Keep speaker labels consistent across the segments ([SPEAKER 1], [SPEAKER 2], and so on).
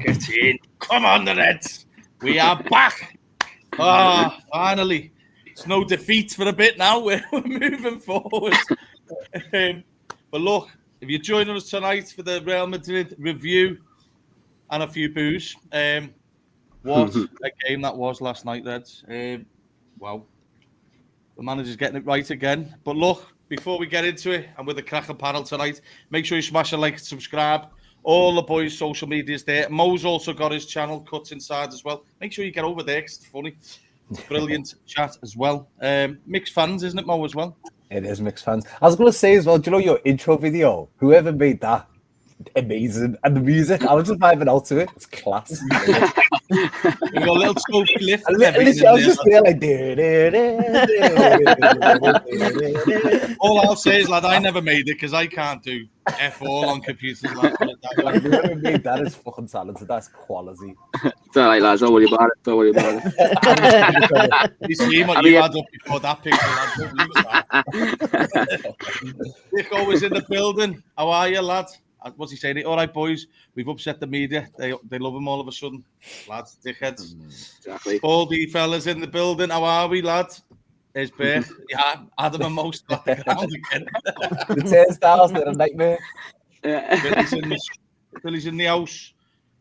[SPEAKER 1] Get in. Come on, the Reds. We are back. Finally. It's no defeat for a bit now. We're moving forward. But look, if you're joining us tonight for the Real Madrid review and a few boos, what a game that was last night, Reds. Wow. The manager's getting it right again. But look, before we get into it, and with the cracking panel tonight, make sure you smash a like and subscribe. All the boys' social media's there. Mo's also got his channel, Cuts Inside, as well. Make sure you get over there, because it's funny. It's brilliant chat as well. Mixed fans, isn't it, Mo, as well?
[SPEAKER 2] It is mixed fans. I was going to say as well, do you know your intro video? Whoever made that, amazing. And the music, I was just vibing out to it. It's class.
[SPEAKER 1] We've got a little scopy lift.
[SPEAKER 2] I was just there like...
[SPEAKER 1] All I'll say is, lad, I never made it because I can't do F all on computers.
[SPEAKER 2] Whoever made that is fucking talented. That's quality.
[SPEAKER 3] It's all right, lads. Don't worry about it. Don't worry about it.
[SPEAKER 1] You see what you had up before that picture, lad. Nico was in the building. How are you, lad? What's he saying? All right, boys. We've upset the media. They love him all of a sudden. Lads, dickheads.
[SPEAKER 3] Exactly.
[SPEAKER 1] All the fellas in the building. How are we, lad? There's Bert. Yeah, Adam and most got the ground again.
[SPEAKER 2] The turnstiles, they're a nightmare.
[SPEAKER 1] Billy's in the house.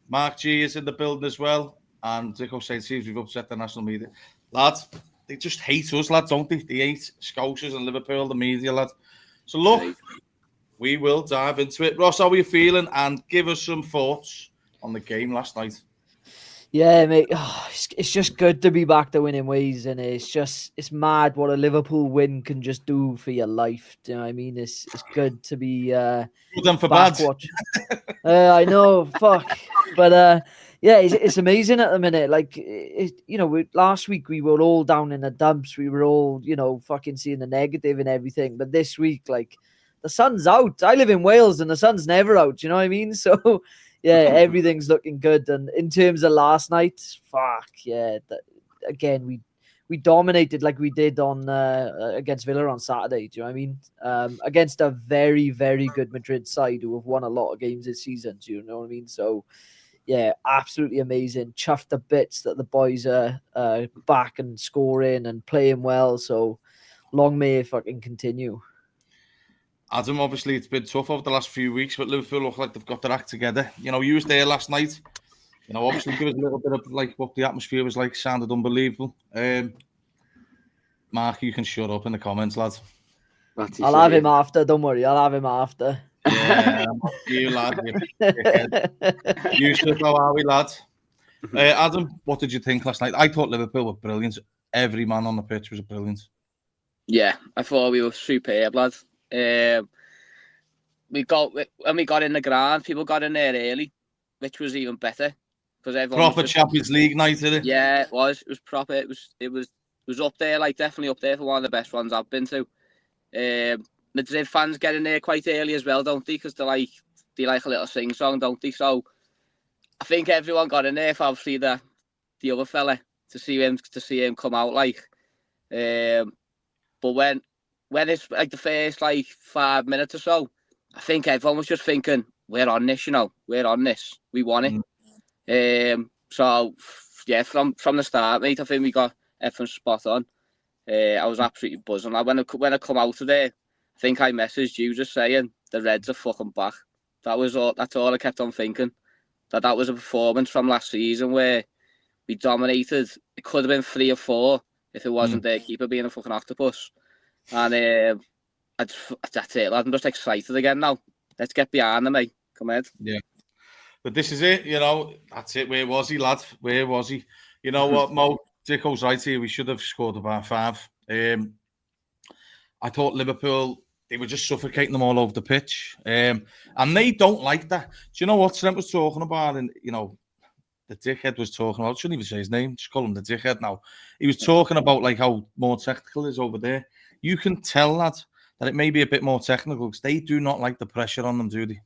[SPEAKER 1] Mark G is in the building as well. And Nico saying, see if we've upset the national media. Lads, they just hate us, lads, don't they? They hate Scousers and Liverpool, the media, lad. So look, we will dive into it. Ross, how are you feeling? And give us some thoughts on the game last night.
[SPEAKER 4] Yeah, mate. Oh, it's just good to be back to winning ways, and it's mad what a Liverpool win can just do for your life. Do you know what I mean? It's good to be
[SPEAKER 1] good and for bad.
[SPEAKER 4] I know, fuck, but yeah, it's amazing at the minute. Like last week we were all down in the dumps. We were all fucking seeing the negative and everything. But this week, like, the sun's out. I live in Wales, and the sun's never out. You know what I mean? So. Yeah, everything's looking good. And in terms of last night, fuck yeah! Again, we dominated like we did on against Villa on Saturday. Do you know what I mean? Against a very, very good Madrid side who have won a lot of games this season. Do you know what I mean? So yeah, absolutely amazing. Chuffed the bits that the boys are back and scoring and playing well. So long may it fucking continue.
[SPEAKER 1] Adam, obviously, it's been tough over the last few weeks, but Liverpool look like they've got their act together. You was there last night. Obviously, give us a little bit of like what the atmosphere was like. Sounded unbelievable. Mark, you can shut up in the comments, lads.
[SPEAKER 4] I'll have him after. Don't worry, I'll have him after.
[SPEAKER 1] Yeah, you lad. Yusuf, how are we, lad? Adam, what did you think last night? I thought Liverpool were brilliant. Every man on the pitch was brilliant.
[SPEAKER 3] Yeah, I thought we were superb, lads. We got in the ground, people got in there early, which was even better because everyone
[SPEAKER 1] proper Champions League night, did it?
[SPEAKER 3] Yeah, it was proper. It was up there, like definitely up there for one of the best ones I've been to. Madrid fans get in there quite early as well, don't they? Because they like a little sing song, don't they? So I think everyone got in there for obviously the other fella to see him come out like. But when it's like the first 5 minutes or so, I think everyone was just thinking, we're on this, we're on this. We won it. So yeah, from the start, mate, I think we got everything spot on. I was absolutely buzzing. When I come out of there, I think I messaged you just saying the Reds are fucking back. That's all I kept on thinking. That was a performance from last season where we dominated. It could have been 3 or 4 if it wasn't their keeper being a fucking octopus. And that's it, lad. I'm just excited again now. Let's get behind them, mate. Come ahead.
[SPEAKER 1] Yeah. But this is it, that's it. Where was he, lad? Where was he? You know what, Mo? Dicko's right here. We should have scored about 5. I thought Liverpool, they were just suffocating them all over the pitch. And they don't like that. Do you know what Trent was talking about? And, the dickhead was talking about, I shouldn't even say his name, just call him the dickhead now. He was talking about how more technical it is over there. You can tell that it may be a bit more technical because they do not like the pressure on them, do they?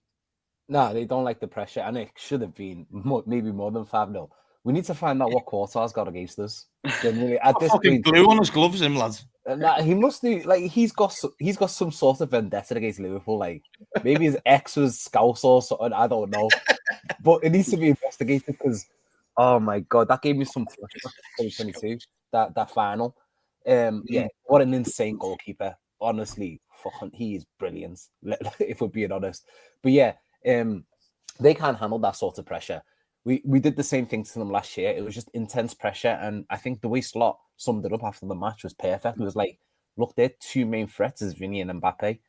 [SPEAKER 2] No, they don't like the pressure, and it should have been maybe more than 5-0. We need to find out what Quartar's got against us. Genuinely, at this
[SPEAKER 1] fucking
[SPEAKER 2] point,
[SPEAKER 1] glue on his gloves, him lads.
[SPEAKER 2] He must do he's got some sort of vendetta against Liverpool. Maybe his ex was Scouse or something. I don't know. But it needs to be investigated because, oh my God, that gave me some flashbacks to 2022, that final. Yeah, what an insane goalkeeper. Honestly, fucking, he is brilliant, if we're being honest. But yeah, they can't handle that sort of pressure. We did the same thing to them last year. It was just intense pressure. And I think the way Slot summed it up after the match was perfect. It was like, look, their two main threats is Vinny and Mbappe.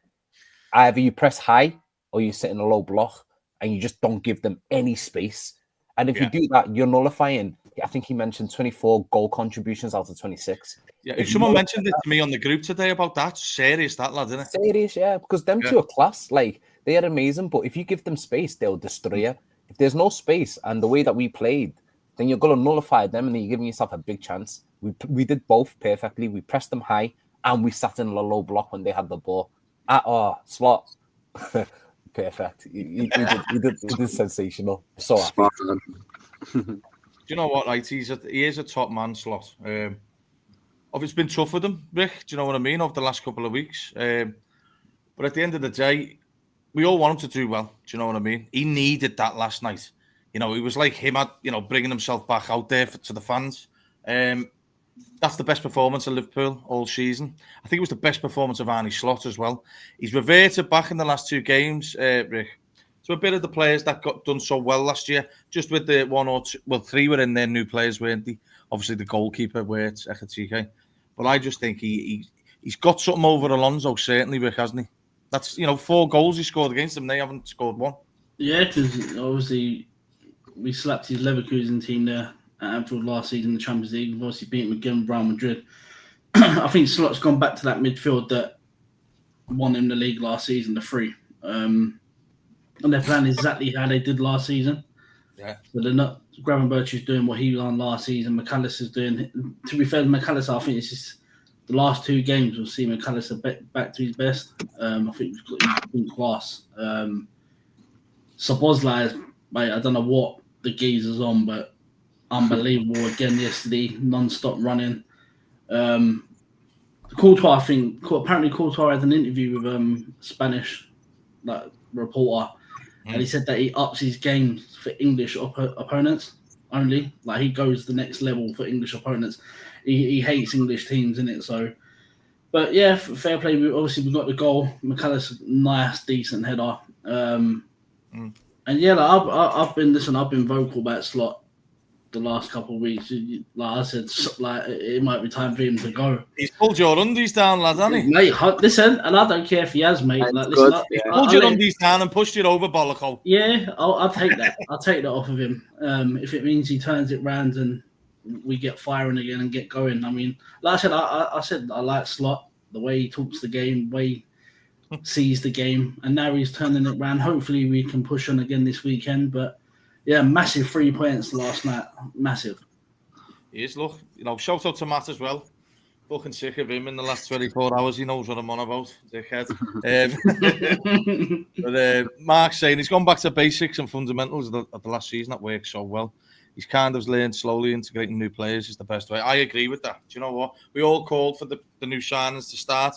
[SPEAKER 2] Either you press high or you sit in a low block and you just don't give them any space. And if you do that, you're nullifying, I think he mentioned 24 goal contributions out of 26.
[SPEAKER 1] Yeah, if someone mentioned it to me on the group today about that, serious, that lad, isn't it?
[SPEAKER 2] Serious, yeah, because them two are class. Like, they are amazing, but if you give them space, they'll destroy you. If there's no space and the way that we played, then you're going to nullify them and then you're giving yourself a big chance. We did both perfectly. We pressed them high and we sat in a low block when they had the ball. Slot. Perfect. He did sensational. So happy.
[SPEAKER 1] Do you know what, right? He is a top man, Slot. It's been tough for them, Rick. Do you know what I mean? Over the last couple of weeks. But at the end of the day, we all want him to do well. Do you know what I mean? He needed that last night. You know, it was like him, bringing himself back out there to the fans. That's the best performance of Liverpool all season. I think it was the best performance of Arne Slot as well. He's reverted back in the last two games, Rick, to a bit of the players that got done so well last year. Just with the one or two, well, three were in there, new players, weren't they? Obviously, the goalkeeper, Wirtz, Ekatike. But I just think he's got something over Alonso, certainly, Rick, hasn't he? That's, 4 goals he scored against them. They haven't scored one.
[SPEAKER 5] Yeah, because obviously we slapped his Leverkusen team there at Anfield last season in the Champions League. We've obviously beaten again Real Madrid. I think Slot's gone back to that midfield that won him the league last season, the 3. And they're playing exactly how they did last season.
[SPEAKER 1] Yeah.
[SPEAKER 5] So they're not. Gravenberch doing what he done last season. McAllister's doing. To be fair, McAllister, I think it's just the last 2 games we'll see McAllister back to his best. I think he's got in class. Szoboszlai, mate, I don't know what the geezer's on, but unbelievable again yesterday, non-stop running. Courtois, I think, apparently Courtois had an interview with Spanish reporter, and he said that he ups his game for English opponents only. Like, he goes the next level for English opponents. He hates English teams, innit? So, but yeah, fair play. Obviously, we got the goal. McAllister, nice, decent header. And yeah, I've been vocal about Slot the last couple of weeks. Like I said, it might be time for him to go.
[SPEAKER 1] He's pulled your undies down, lad, hasn't he?
[SPEAKER 5] Mate, listen, and I don't care if he has, mate. Like, listen,
[SPEAKER 1] He pulled your undies down and pushed it over, Bolloco.
[SPEAKER 5] Yeah, I'll take that. I'll take that off of him. If it means he turns it round and we get firing again and get going. I mean, like I said, I like Slot, the way he talks the game, the way he sees the game, and now he's turning it round. Hopefully we can push on again this weekend. But yeah, massive 3 points last night. Massive.
[SPEAKER 1] He is, look, shout out to Matt as well. Fucking sick of him in the last 24 hours. He knows what I'm on about, dickhead. But Mark's saying he's gone back to basics and fundamentals of the last season. That worked so well. He's kind of learned slowly integrating new players is the best way. I agree with that. Do you know what? We all called for the new signings to start.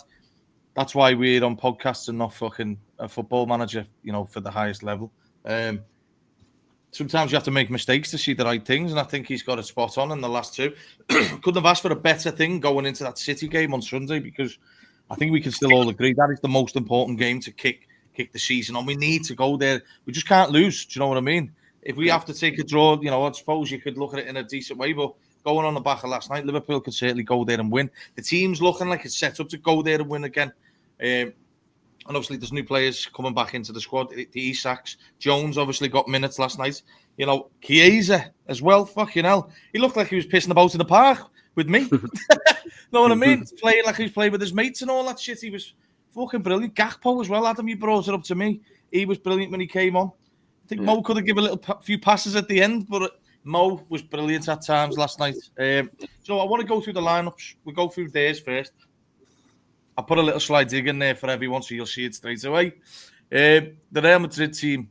[SPEAKER 1] That's why we're on podcasts and not fucking a football manager, for the highest level. Sometimes you have to make mistakes to see the right things, and I think he's got it spot on in the last 2. Couldn't have asked for a better thing going into that City game on Sunday, because I think we can still all agree that is the most important game to kick the season on. We need to go there. We just can't lose. Do you know what I mean? If we have to take a draw, I suppose you could look at it in a decent way, but going on the back of last night, Liverpool could certainly go there and win. The team's looking like it's set up to go there and win again. And obviously, there's new players coming back into the squad. The Isaks. Jones obviously got minutes last night. Chiesa as well. Fucking hell. He looked like he was pissing about in the park with me. Know what I mean? Playing like he was playing with his mates and all that shit. He was fucking brilliant. Gakpo as well. Adam, you brought it up to me. He was brilliant when he came on. I think Mo could have given a few passes at the end, but Mo was brilliant at times last night. So I want to go through the lineups. We'll go through theirs first. I'll put a little slide dig in there for everyone so you'll see it straight away. The Real Madrid team.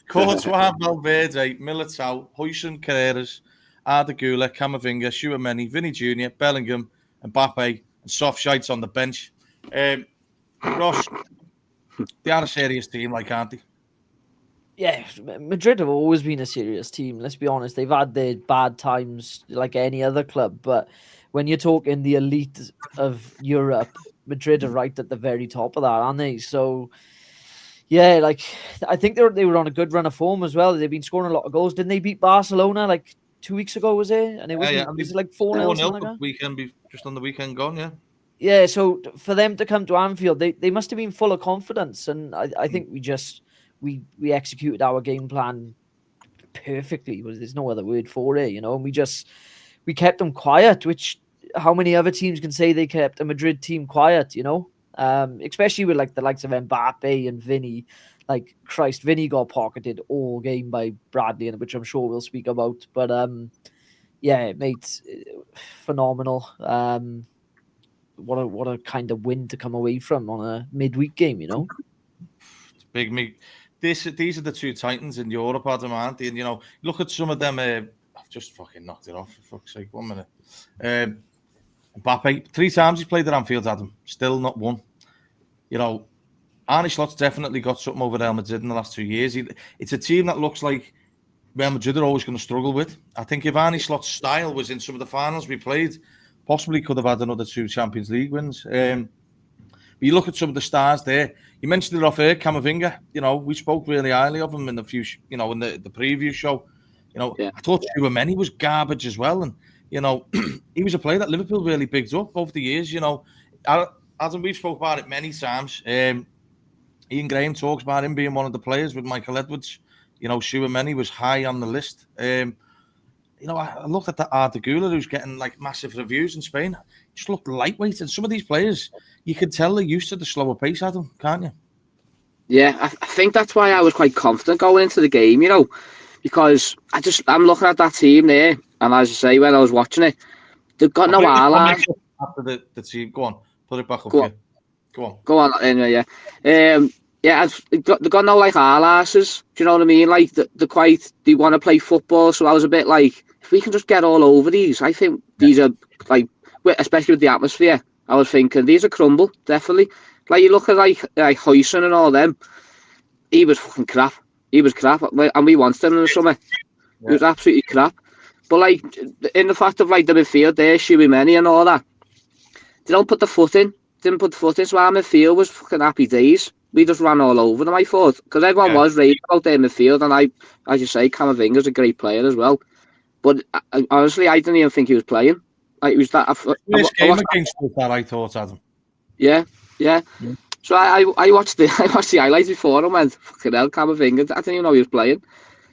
[SPEAKER 1] Courtois, Valverde, Militao, Huijsen, Carreras, Arda Güler, Camavinga, Tchouaméni, Vinny Jr., Bellingham, Mbappe, and soft shites on the bench. Ross, they are a serious team, aren't they?
[SPEAKER 4] Yeah, Madrid have always been a serious team. Let's be honest. They've had their bad times like any other club. But when you're talking the elite of Europe, Madrid are right at the very top of that, aren't they? So, yeah, like I think they were on a good run of form as well. They've been scoring a lot of goals. Didn't they beat Barcelona like 2 weeks ago, was it? And it was it like 4-0 something like that?
[SPEAKER 1] Weekend, just on the weekend gone, yeah.
[SPEAKER 4] Yeah, so for them to come to Anfield, they must have been full of confidence. And I think we executed our game plan perfectly. There's no other word for it, and we kept them quiet, which how many other teams can say they kept a Madrid team quiet, especially with like the likes of Mbappe and Vinny. Like Christ, Vinny got pocketed all game by Bradley, which I'm sure we'll speak about. But yeah, mate, phenomenal. What a kind of win to come away from on a midweek game,
[SPEAKER 1] It's big me. These are the two titans in Europe, Adam, aren't they? And look at some of them. I've just fucking knocked it off, for fuck's sake. 1 minute. Mbappe, 3 times he's played at Anfield, Adam. Still not won. Arne Slot's definitely got something over Real Madrid in the last 2 years. It's a team that looks like Real Madrid are always going to struggle with. I think if Arne Slot's style was in some of the finals we played, possibly could have had another 2 Champions League wins. But you look at some of the stars there. You mentioned it off air, Camavinga. We spoke really highly of him in the the preview show.
[SPEAKER 3] Yeah.
[SPEAKER 1] I thought Tchouaméni was garbage as well, and he was a player that Liverpool really picked up over the years. Adam, we've spoke about it many times. Ian Graham talks about him being one of the players with Michael Edwards. Tchouaméni was high on the list. I looked at the Arda Güler, who's getting like massive reviews in Spain. Just looked lightweight, and some of these players, you can tell they're used to the slower pace, Adam, can't you?
[SPEAKER 3] Yeah, I think that's why I was quite confident going into the game, because I'm looking at that team there, and as I say, when I was watching it, they've got no allies.
[SPEAKER 1] After the team, go on, put it back up here.
[SPEAKER 3] Go on, anyway, yeah. They've got no like R-asses, do you know what I mean? Like they want to play football, so I was a bit like, if we can just get all over these, I think these are like, especially with the atmosphere, I was thinking these are crumble, definitely. Like you look at like Huyson and all them, he was fucking crap. He was crap, and we wanted him in the summer. He was absolutely crap. But like in the fact of like the midfield there, Tchouaméni and all that, they don't put the foot in. Didn't put the foot in, so our midfield was fucking happy days. We just ran all over them, I thought, because everyone was raving about their midfield, and as you say, Camavinga's a great player as well. But honestly, I didn't even think he was playing. Like, it was that.
[SPEAKER 1] First game against that, I thought, Adam.
[SPEAKER 3] Yeah. So I watched the highlights before and went, fucking hell, Camavinga. I didn't even know he was playing.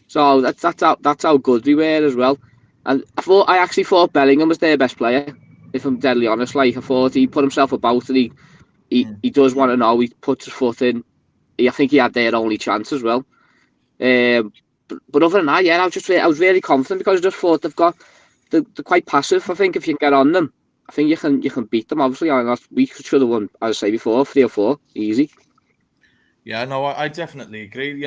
[SPEAKER 3] So that's how good we were as well. And I actually thought Bellingham was their best player, if I'm deadly honest. Like, I thought he put himself about, and he does want to know. He puts his foot in. I think he had their only chance as well. But other than that, yeah, I was really confident, because I just thought they're quite passive. I think if you can get on them, I think you can beat them. Obviously, we should have won, as I say before, 3 or 4 easy.
[SPEAKER 1] Yeah, no, I definitely agree.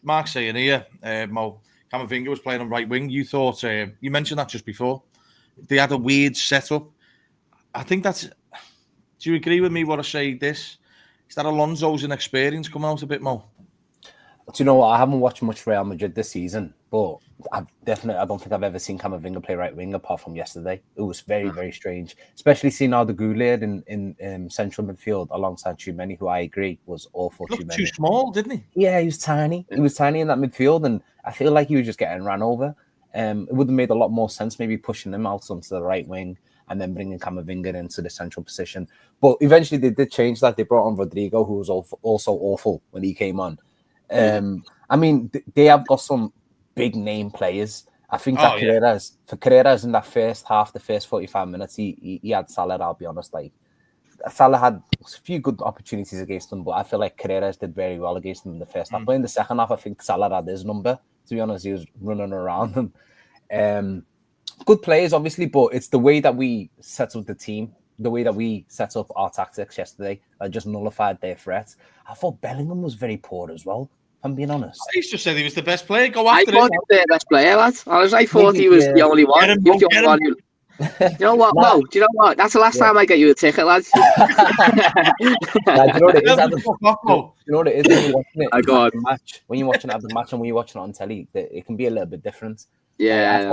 [SPEAKER 1] Mark's saying here, Camavinga was playing on right wing. You thought you mentioned that just before. They had a weird setup. I think that's. Do you agree with me? What I say? This is that Alonso's inexperience coming out a bit more.
[SPEAKER 2] Do you know what? I haven't watched much Real Madrid this season, but I don't think I've ever seen Camavinga play right wing apart from yesterday. It was very, very strange, especially seeing how the Güler in central midfield alongside Tchouaméni, who I agree was awful.
[SPEAKER 1] He looked too small, didn't he?
[SPEAKER 2] Yeah, he was tiny. He was tiny in that midfield, and I feel like he was just getting ran over. It would have made a lot more sense maybe pushing him out onto the right wing and then bringing Camavinga into the central position. But eventually they did change that. They brought on Rodrigo, who was also awful when he came on. I mean, they have got some big name players. I think that Carreras in that first half, the first 45 minutes, he had Salah, I'll be honest. Like, Salah had a few good opportunities against them, but I feel like Carreras did very well against them in the first half. But in the second half, I think Salah had his number. To be honest, he was running around them. Good players, obviously, but it's the way that we set up the team, the way that we set up our tactics yesterday that just nullified their threat. I thought Bellingham was very poor as well, if I'm being honest.
[SPEAKER 1] I used to say he was the best player. Go after him.
[SPEAKER 3] I thought he was the best player, lad. I thought he was the only one. Do you know what? No, do you know what? That's the last time I get you a ticket, lads.
[SPEAKER 2] Do you know what it is? You know what it is when you're watching it?
[SPEAKER 3] Oh, God.
[SPEAKER 2] Match. When you're watching it at the match and when you're watching it on telly, it can be a little bit different.
[SPEAKER 3] Yeah.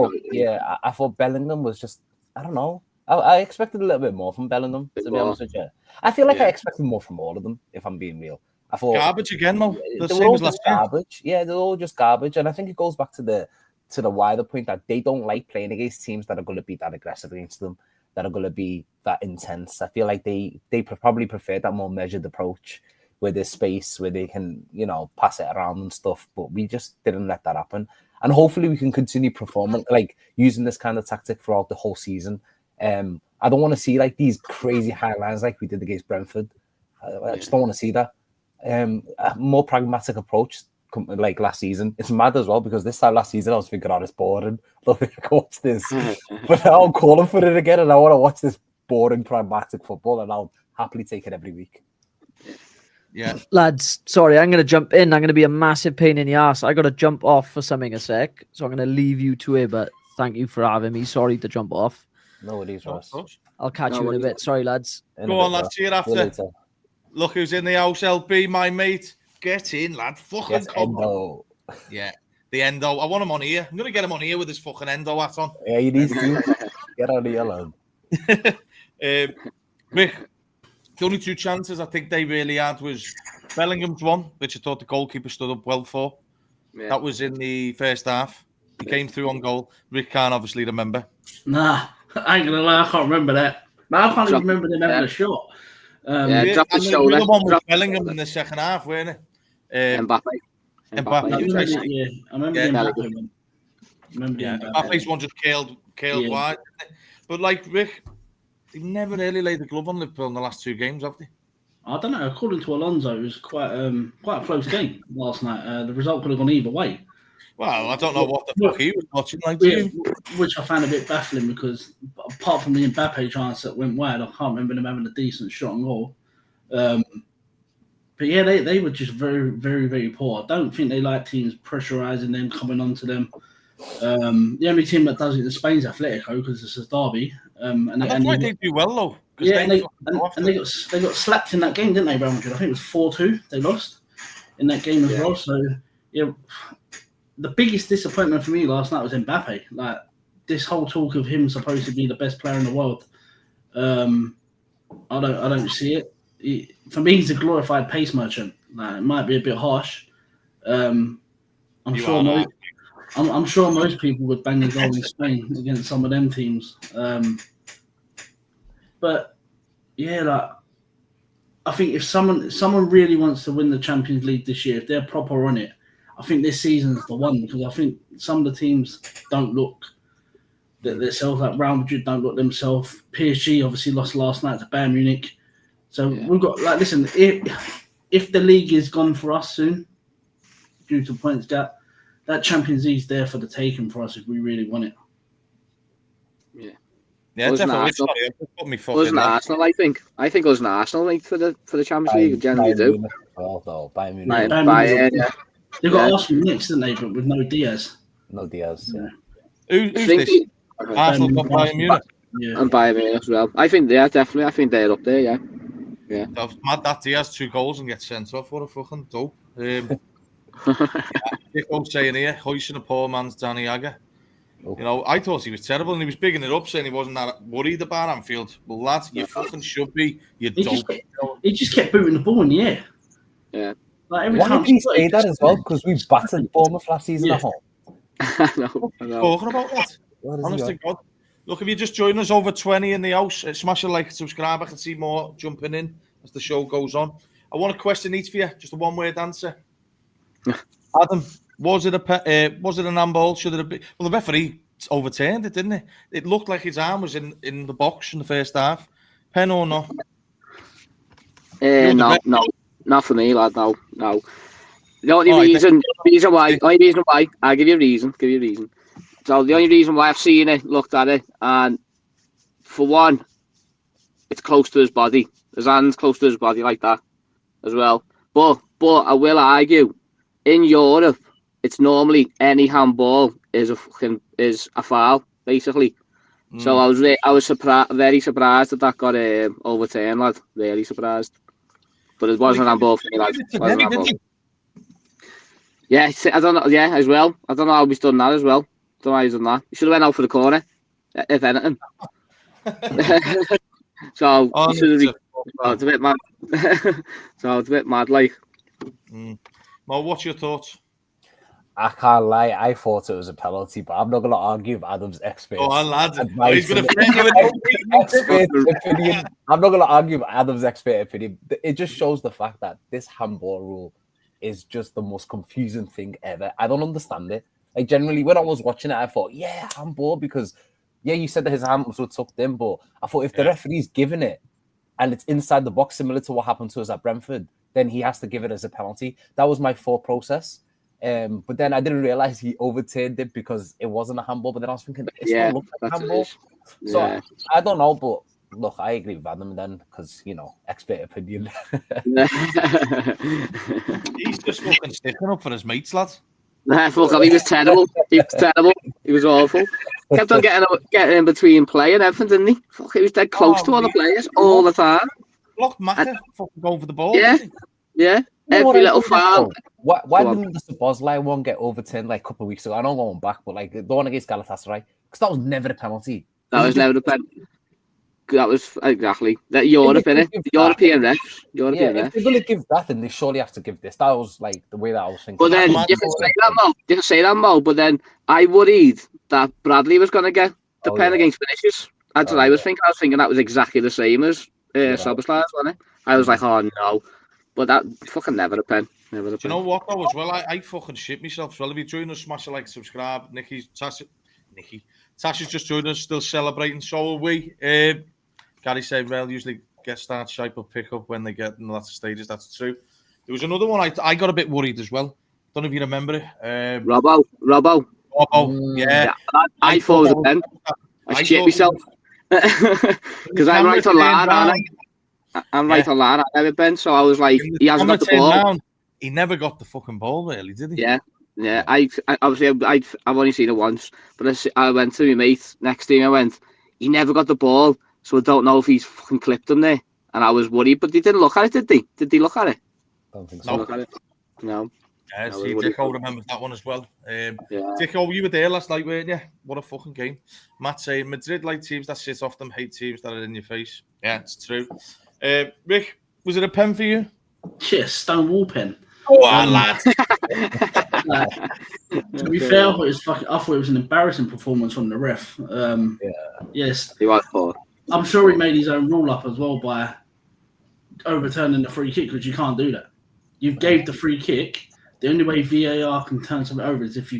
[SPEAKER 2] I thought Bellingham was just, I don't know. I expected a little bit more from Bellingham, to be honest with you. I feel like I expected more from all of them, if I'm being real. I thought
[SPEAKER 1] garbage again, though.
[SPEAKER 2] They were all just garbage. Yeah, they're all just garbage. And I think it goes back to the wider point that they don't like playing against teams that are going to be that aggressive against them, that are going to be that intense. I feel like they probably prefer that more measured approach where there's space, where they can, pass it around and stuff. But we just didn't let that happen. And hopefully we can continue performing, like using this kind of tactic throughout the whole season. I don't want to see like these crazy high lines like we did against Brentford. I just don't want to see that. A more pragmatic approach like last season. It's mad as well because this time last season I was thinking, it's boring. I don't think I can watch this. But now I'm calling for it again and I want to watch this boring pragmatic football and I'll happily take it every week.
[SPEAKER 1] Yeah.
[SPEAKER 4] Lads, sorry, I'm going to jump in. I'm going to be a massive pain in the ass. I got to jump off for something a sec. So I'm going to leave you to it, but thank you for having me. Sorry to jump off.
[SPEAKER 2] No worries, Ross.
[SPEAKER 4] I'll catch you in a bit. Sorry, lads.
[SPEAKER 1] Go on, lads. See you after. Look who's in the house, LB, my mate. Get in, lad. Fucking
[SPEAKER 2] Endo.
[SPEAKER 1] Yeah, the Endo. I want him on here. I'm going to get him on here with his fucking Endo hat on.
[SPEAKER 2] Yeah, you need to. Get out of here, lad.
[SPEAKER 1] Rick, the only two chances I think they really had was Bellingham's one, which I thought the goalkeeper stood up well for. Yeah. That was in the first half. He came through on goal. Rick can't obviously remember.
[SPEAKER 5] Nah, I ain't gonna lie, I can't remember that. I can't even remember them having a shot.
[SPEAKER 3] Drop the
[SPEAKER 1] shoulder. The other one was Bellingham in the second half, weren't it?
[SPEAKER 3] Mbappe.
[SPEAKER 5] I remember Mbappe.
[SPEAKER 1] Mbappe's one just curled wide. But like Rick, they never really laid the glove on Liverpool in the last two games, have they?
[SPEAKER 5] I don't know. According to Alonso, it was quite a close game last night. The result could have gone either way.
[SPEAKER 1] Well, I don't know what the fuck he was watching.
[SPEAKER 5] Which I found a bit baffling because apart from the Mbappe chance that went wide, I can't remember them having a decent shot on goal. But yeah, they were just very, very, very poor. I don't think they like teams pressurising them, coming onto them. The only team that does it in Spain is Atletico because it's a derby.
[SPEAKER 1] And that's why they do well though.
[SPEAKER 5] Yeah, and they got slapped in that game, didn't they, Real Madrid? I think it was 4-2. They lost in that game as well. So yeah. The biggest disappointment for me last night was Mbappe. Like this whole talk of him supposed to be the best player in the world. I don't see it. For me, he's a glorified pace merchant. Like, it might be a bit harsh. I'm sure most people would bang the goal in Spain against some of them teams. But yeah, like I think if someone really wants to win the Champions League this year, if they're proper on it, I think this season's the one because I think some of the teams don't look themselves. Like Real Madrid don't look themselves. PSG obviously lost last night to Bayern Munich. So we've got listen. If the league is gone for us soon due to points gap, that Champions League's there for the taking for us if we really want it.
[SPEAKER 1] Yeah, definitely.
[SPEAKER 3] Wasn't Arsenal? I think it was an Arsenal like for the Champions League. Generally do.
[SPEAKER 2] Bayern Munich.
[SPEAKER 3] Bayern.
[SPEAKER 5] They've got Arsenal next, didn't they? But with no Diaz.
[SPEAKER 2] No Diaz. Yeah.
[SPEAKER 1] Who's this? Arsenal got Bayern Munich.
[SPEAKER 5] Yeah.
[SPEAKER 3] And Bayern Munich as well. I think definitely. I think they're up there. Yeah.
[SPEAKER 1] So mad that Diaz 2 goals and gets sent off. What a fucking dope. Dicko saying here, hoisting a poor man's Danny Agger. Oh. I thought he was terrible and he was bigging it up, saying he wasn't that worried about Anfield. Well, lads, you fucking should be. You dope.
[SPEAKER 5] He just kept booting the ball in the air.
[SPEAKER 3] Yeah.
[SPEAKER 2] Like every time he say that as well? Because we battered Bournemouth last season at home.
[SPEAKER 3] I know.
[SPEAKER 1] Talking about that. Honest to God. Look, if you just join us over 20 in the house, smash a like and subscribe. I can see more jumping in as the show goes on. I want a question each for you, just a one-word answer. Adam, was it an handball? Should it have been? Well, the referee overturned it, didn't it? It looked like his arm was in the box in the first half. Pen or no?
[SPEAKER 3] No. Not for me, lad. No. The only reason why, I'll give you a reason. So the only reason why I've seen it, looked at it, and for one, it's close to his body. His hand's close to his body like that as well. But I will argue, in Europe, it's normally any handball is a foul, basically. So I was very surprised that got overturned, lad. Really surprised. But it wasn't on ball for me, lad. Wasn't on ball. Yeah, I don't know. Yeah, as well. I don't know how he's done that as well. Don't know how he's done that. He should have went out for the corner, if anything. So it's a bit mad. So it's a bit mad, like.
[SPEAKER 1] Well, what's your thoughts?
[SPEAKER 2] I can't lie. I thought it was a penalty, but I'm not going to argue with Adam's expert.
[SPEAKER 1] Oh, lad.
[SPEAKER 2] He's going to opinion. I'm not going to argue with Adam's expert opinion. It just shows the fact that this handball rule is just the most confusing thing ever. I don't understand it. Like, generally, when I was watching it, I thought, yeah, handball, because, yeah, you said that his hands were tucked in, but I thought if the referee's giving it and it's inside the box, similar to what happened to us at Brentford, then he has to give it as a penalty. That was my thought process. But then I didn't realize he overturned it because it wasn't a handball. But then I was thinking, it's not look like handball. So I don't know, but look, I agree with Adam then because, you know, expert opinion.
[SPEAKER 1] He's just fucking sticking up for his mates, lad.
[SPEAKER 3] Nah, fuck up. He was terrible. He was awful. Kept on getting in between play and everything, didn't he? Fuck, he was dead close to all the players all the time.
[SPEAKER 1] Blocked Maka fucking going for the ball.
[SPEAKER 3] Yeah. Every little foul.
[SPEAKER 2] Why didn't the Szoboszlai one get overturned like a couple of weeks ago? I know going back, but like the one against Galatasaray, because that was never a penalty.
[SPEAKER 3] That was never a penalty. That was exactly that Europe, innit? European refs. European refs.
[SPEAKER 2] If they're going to give that, then they surely have to give this. That was like the way that I was thinking.
[SPEAKER 3] But then you can say that, Mo. But then I worried that Bradley was going to get the pen against Vinicius. That's what I was thinking. I was thinking that was exactly the same as Szoboszlai, wasn't it? I was like, oh no. But that fucking never a pen. Never a pen.
[SPEAKER 1] Do you know what though as well? I fucking shit myself as well. If you're joining us, smash a like, subscribe. Tasha's just joined us, still celebrating. So are we. Gary said, well, usually guest start shape will pick up when they get in the latter stages. That's true. There was another one I got a bit worried as well. Don't know if you remember it.
[SPEAKER 3] Robbo.
[SPEAKER 1] Yeah.
[SPEAKER 3] I thought it was a pen. I shit myself. Because I'm right on line, aren't I? I'm right on line. I never been, so I was like, he hasn't got the ball.
[SPEAKER 1] Down, he never got the fucking ball, really, did he?
[SPEAKER 3] Yeah. I've only seen it once, but I went to my mate next to him. I went, he never got the ball, so I don't know if he's fucking clipped him there. And I was worried, but he didn't look at it, did they? Did he look at it?
[SPEAKER 2] I don't think so.
[SPEAKER 3] No.
[SPEAKER 1] Yeah, see, Dicko remembers that one as well. Dicko, you were there last night, weren't you? What a fucking game. Matt saying, Madrid like teams that sit off them, hate teams that are in your face. Yeah, it's true. Rick, was it a pen for you?
[SPEAKER 5] Yeah, Stonewall pen.
[SPEAKER 1] Go on, lad.
[SPEAKER 5] To be fair, I thought it was an embarrassing performance from the ref. Yes.
[SPEAKER 3] He was poor.
[SPEAKER 5] I'm sure he made his own rule up as well by overturning the free kick, because you can't do that. You gave the free kick. The only way VAR can turn something over is if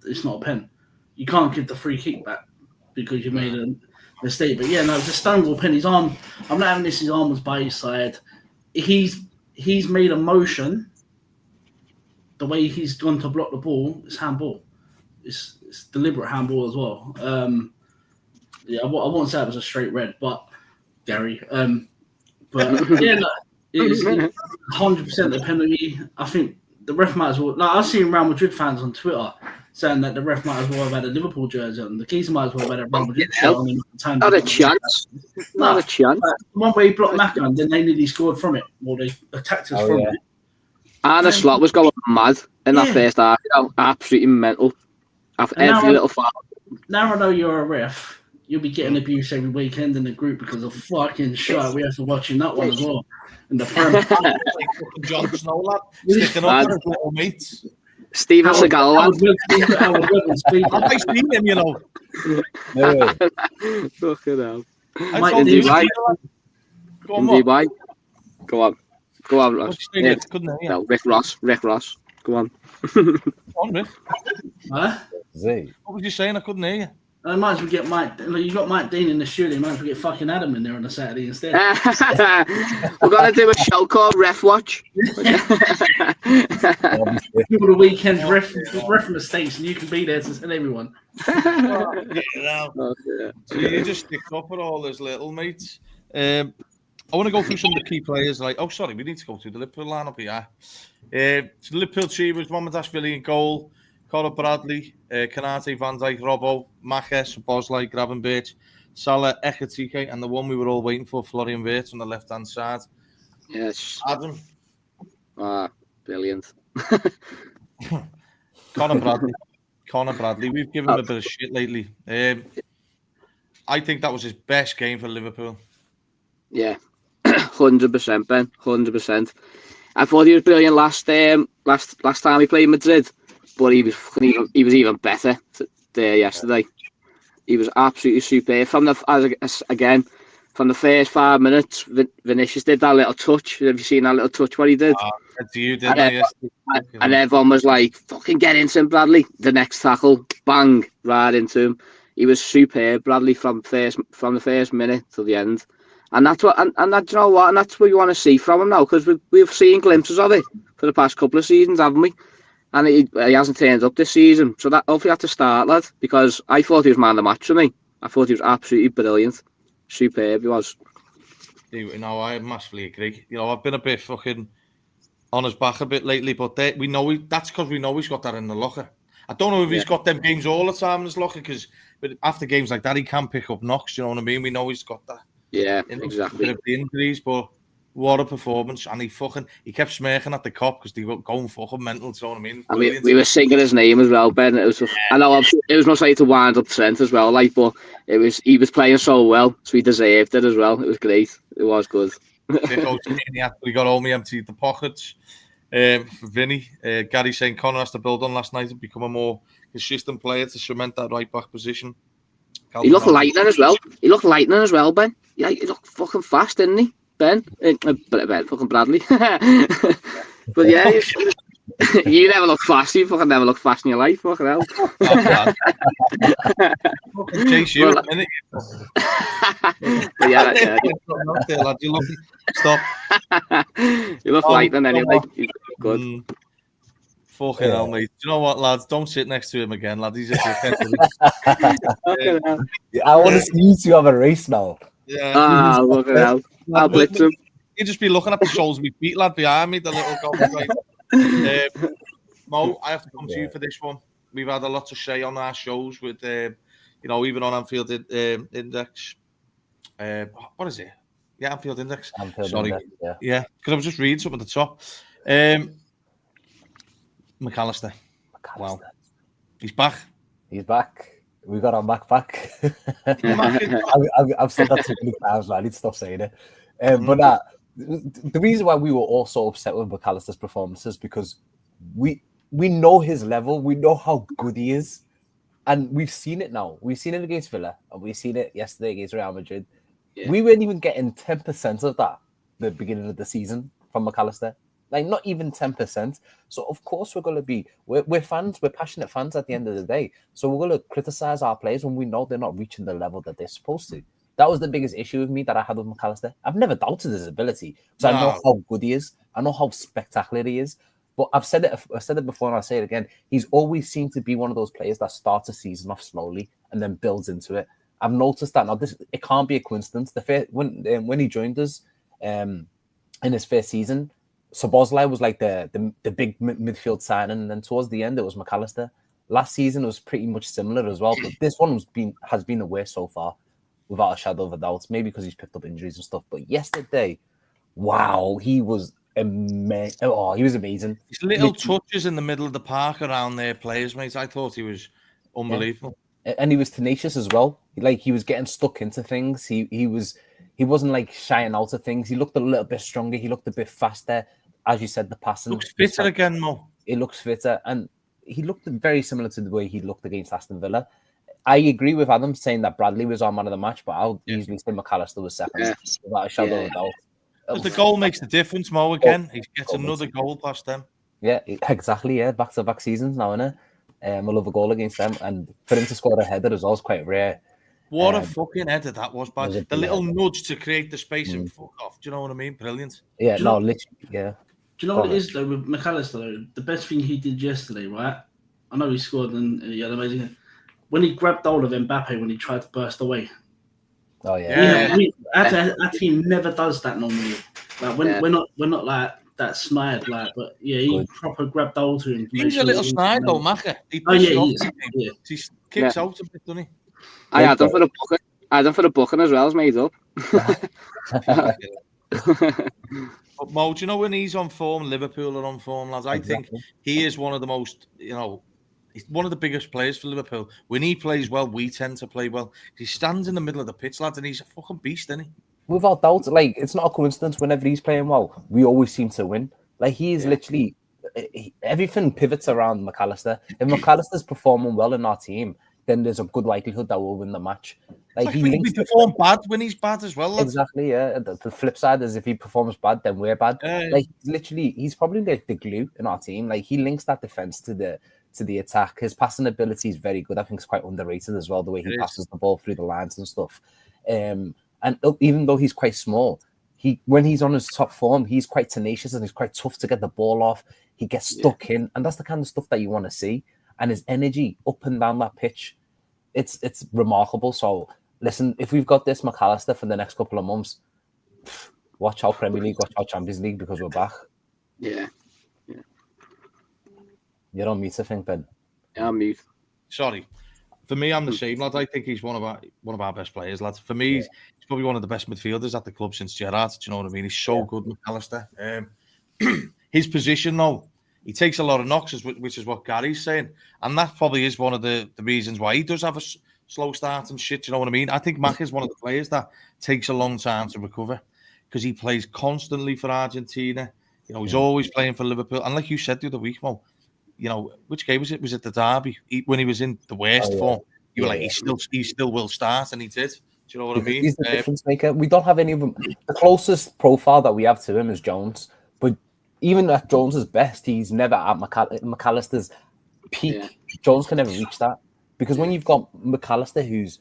[SPEAKER 5] it's not a pen. You can't give the free kick back because you made a mistake. But yeah, no, it's a Stonewall pen. His arm, I'm not having this, his arm was by his side. He's made a motion. The way he's gone to block the ball, it's handball. It's deliberate handball as well. I won't say it was a straight red, but Gary. But yeah, no, it's 100% the penalty. I think the ref might as well. Like, I've seen Real Madrid fans on Twitter saying that the ref might as well have had a Liverpool jersey on. The keeper might as well have had a Real Madrid jersey on.
[SPEAKER 3] Not a chance. Not a chance.
[SPEAKER 5] One way he blocked Maka, and then they nearly scored from it. Or they attacked us from it.
[SPEAKER 3] And the slot was going mad in that first half. Absolutely mental. Every little foul.
[SPEAKER 5] Now I know you're a ref. You'll be getting abuse every weekend in the group because of fucking shot. We have to watching that one as well. In the Prem.
[SPEAKER 1] John Snow, lad. Sticking up for his little mates.
[SPEAKER 3] Steven Seagal.
[SPEAKER 1] I've seen him, you know.
[SPEAKER 3] Fucking hell. Go on, Ross. No, Rick Ross. Go on.
[SPEAKER 1] Go on, Rick.
[SPEAKER 5] Huh?
[SPEAKER 1] What was you saying? I couldn't hear you.
[SPEAKER 5] I might as well get Mike. You got Mike Dean in the studio. You might as well get fucking Adam in there on a Saturday instead.
[SPEAKER 3] We're gonna do a show called Ref Watch.
[SPEAKER 5] For the weekend ref mistakes, and you can be there to tell everyone.
[SPEAKER 1] So you just stick up for all those little mates. I want to go through some of the key players. We need to go through the Liverpool lineup here. So the Liverpool team was Mohamedashvili in goal. Conor Bradley, Kanate, Van Dijk, Robbo, Maches, Bosley, Gravenberch, Salah, Ekatike, and the one we were all waiting for, Florian Wirtz on the left-hand side.
[SPEAKER 3] Yes.
[SPEAKER 1] Adam.
[SPEAKER 3] Brilliant.
[SPEAKER 1] Conor Bradley. We've given him a bit of shit lately. I think that was his best game for Liverpool.
[SPEAKER 3] Yeah, 100%, Ben. 100%. I thought he was brilliant last time he played Madrid, but he was even better there yesterday. He was absolutely superb from the first 5 minutes. Vinicius did that little touch. Have you seen that little touch? What he did? And everyone was like, "Fucking get into him, Bradley!" The next tackle, bang, right into him. He was superb, Bradley, from the first minute to the end. And that's what, and that, you know what, and that's what you want to see from him now, because we've seen glimpses of it for the past couple of seasons, haven't we? And he hasn't turned up this season, so that hopefully had to start, lad. Because I thought he was man of the match for me. I thought he was absolutely brilliant, superb. He was.
[SPEAKER 1] You know, I massively agree. You know, I've been a bit fucking on his back a bit lately, but that's because we know he's got that in the locker. I don't know if he's got them games all the time in his locker, but after games like that, he can pick up knocks. You know what I mean? We know he's got that.
[SPEAKER 3] Yeah, exactly.
[SPEAKER 1] Bit of the injuries, but what a performance! And he kept smirking at the cop because they were going fucking mental. You know what I mean?
[SPEAKER 3] And we were singing his name as well, Ben. It was I know it was not like to wind up Trent as well, like, but he was playing so well, so he deserved it as well. It was great. It was good.
[SPEAKER 1] We got all me emptied the pockets. Vinny, Gary saying Conor has to build on last night and become a more consistent player to cement that right back position.
[SPEAKER 3] He looked lightning as well. Ben. Yeah, he looked fucking fast, didn't he, Ben? Ben, fucking Bradley. But yeah, you never look fast. You fucking never look fast in your life. Fucking hell.
[SPEAKER 1] Chase you a minute.
[SPEAKER 3] But yeah,
[SPEAKER 1] Stop.
[SPEAKER 3] You look lightning anyway. Good.
[SPEAKER 1] Fucking hell, mate. Do you know what, lads? Don't sit next to him again, lad. He's just
[SPEAKER 2] I want to see you two have a race now.
[SPEAKER 1] Yeah.
[SPEAKER 3] Look at hell. I'll blitz him.
[SPEAKER 1] You just be looking at the soles of my feet, lad, behind me, the little goal. Mo, I have to come to you for this one. We've had a lot to say on our shows with, even on Anfield Index. What is it? Yeah, Anfield Index. Sorry. Index, yeah, because I was just reading something at the top. McAllister. Wow. He's back. We got our back. I've said that too many times, I need to stop saying it. But the reason why we were all so upset with McAllister's performances because we know his level, we know how good he is, and we've seen it now. We've seen it against Villa, and we've seen it yesterday against Real Madrid. Yeah. We weren't even getting 10% of that the beginning of the season from McAllister. Like, not even 10%. So, of course, we're fans. We're passionate fans at the end of the day. So, we're going to criticize our players when we know they're not reaching the level that they're supposed to. That was the biggest issue with me that I had with McAllister. I've never doubted his ability because I know how good he is. I know how spectacular he is. But I've said it before and I'll say it again. He's always seemed to be one of those players that starts a season off slowly and then builds into it. I've noticed that now. It can't be a coincidence. When he joined us in his first season, Szoboszlai was like the big midfield signing, and then towards the end it was McAllister. Last season it was pretty much similar as well, but this one has been the worst so far, without a shadow of a doubt. Maybe because he's picked up injuries and stuff. But yesterday, wow, he was amazing. Oh, he was amazing. His little touches in the middle of the park around their players, mate. I thought he was unbelievable,
[SPEAKER 2] and he was tenacious as well. Like, he was getting stuck into things. He wasn't like shying out of things. He looked a little bit stronger. He looked a bit faster. As you said, the passing
[SPEAKER 1] looks fitter again, Mo.
[SPEAKER 2] It looks fitter, and he looked very similar to the way he looked against Aston Villa. I agree with Adam saying that Bradley was our man of the match, but I'll easily say McAllister was second without a shadow of a doubt.
[SPEAKER 1] Because the goal makes the difference, Mo. Again, he gets another goal past them.
[SPEAKER 2] Yeah, exactly. Yeah, back-to-back seasons now, innit? We'll have a goal against them, and for him to score a header as well is quite rare.
[SPEAKER 1] What a fucking header that was, but the little nudge to create the space and fuck off. Do you know what I mean? Brilliant.
[SPEAKER 2] Yeah, literally, yeah.
[SPEAKER 5] Do you know what it is though with McAllister? Though? The best thing he did yesterday, right? I know he scored and he had amazing. When he grabbed hold of Mbappe when he tried to burst away.
[SPEAKER 2] Oh yeah.
[SPEAKER 5] Our team never does that normally. Like we're not like that snide, like, but yeah, he
[SPEAKER 2] Good.
[SPEAKER 5] proper grabbed hold to him.
[SPEAKER 1] He's a little snide though, Maka. He
[SPEAKER 5] Oh yeah,
[SPEAKER 1] pisses off
[SPEAKER 5] he is.
[SPEAKER 1] the game.
[SPEAKER 5] Yeah.
[SPEAKER 1] He kicks out a bit, doesn't he?
[SPEAKER 3] I had him for the booking. I had him for the booking as well as made up.
[SPEAKER 1] But Mo, do you know when he's on form, Liverpool are on form, lads? I think he is one of the most, he's one of the biggest players for Liverpool. When he plays well, we tend to play well. He stands in the middle of the pitch, lads, and he's a fucking beast, isn't he?
[SPEAKER 2] Without doubt, like, it's not a coincidence. Whenever he's playing well, we always seem to win. Like, he is literally everything pivots around McAllister. If McAllister's performing well in our team, then there's a good likelihood that we'll win the match. Like, he
[SPEAKER 1] we perform bad when he's bad as well. Lads.
[SPEAKER 2] Exactly, yeah. The flip side is if he performs bad, then we're bad. Like, literally, he's probably like the glue in our team. Like, he links that defense to the attack. His passing ability is very good. I think it's quite underrated as well, the way he passes the ball through the lines and stuff. And even though he's quite small, when he's on his top form, he's quite tenacious and he's quite tough to get the ball off. He gets stuck in, and that's the kind of stuff that you want to see. And his energy up and down that pitch, it's remarkable. So listen, if we've got this McAllister for the next couple of months, watch out Premier League, watch out Champions League, because we're back.
[SPEAKER 3] Yeah.
[SPEAKER 2] You're on mute, I think, Ben.
[SPEAKER 3] Yeah, I'm mute.
[SPEAKER 1] Sorry. For me, I'm the same, lads. I think he's one of our best players, lads. For me, he's probably one of the best midfielders at the club since Gerrard. Do you know what I mean? He's so good, McAllister. His position, though, he takes a lot of knocks, which is what Gary's saying. And that probably is one of the reasons why he does have a slow start and shit. Do you know what I mean? I think Mac is one of the players that takes a long time to recover because he plays constantly for Argentina. He's always playing for Liverpool. And like you said the other week, Mo, which game was it? Was it the derby? When he was in the worst form, you were like, he still will start, and he did. Do you know what I mean?
[SPEAKER 2] He's the difference maker. We don't have any of them. The closest profile that we have to him is Jones. But even at Jones's best, he's never at McAllister's peak. Yeah. Jones can never reach that. Because when you've got McAllister who's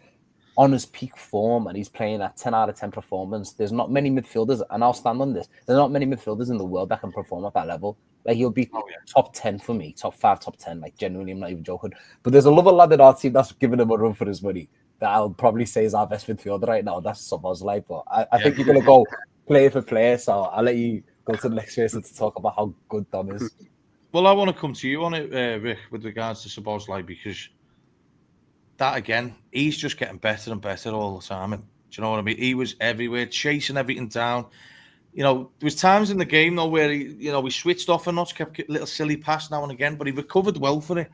[SPEAKER 2] on his peak form and he's playing at 10 out of 10 performance, there's not many midfielders, and I'll stand on this, there's not many midfielders in the world that can perform at that level. Like, he'll be top 10 for me, top 5, top 10. Like, genuinely, I'm not even joking. But there's another lad in our team that's giving him a run for his money that I'll probably say is our best midfielder right now. That's Szoboszlai. But I think you're going to go player for player, so I'll let you go to the next person to talk about how good Dom is.
[SPEAKER 1] Well, I want to come to you on it, Rick, with regards to Szoboszlai, because that, again, he's just getting better and better all the time. And do you know what I mean? He was everywhere, chasing everything down. There was times in the game, though, where he switched off a notch, kept a little silly pass now and again, but he recovered well for it.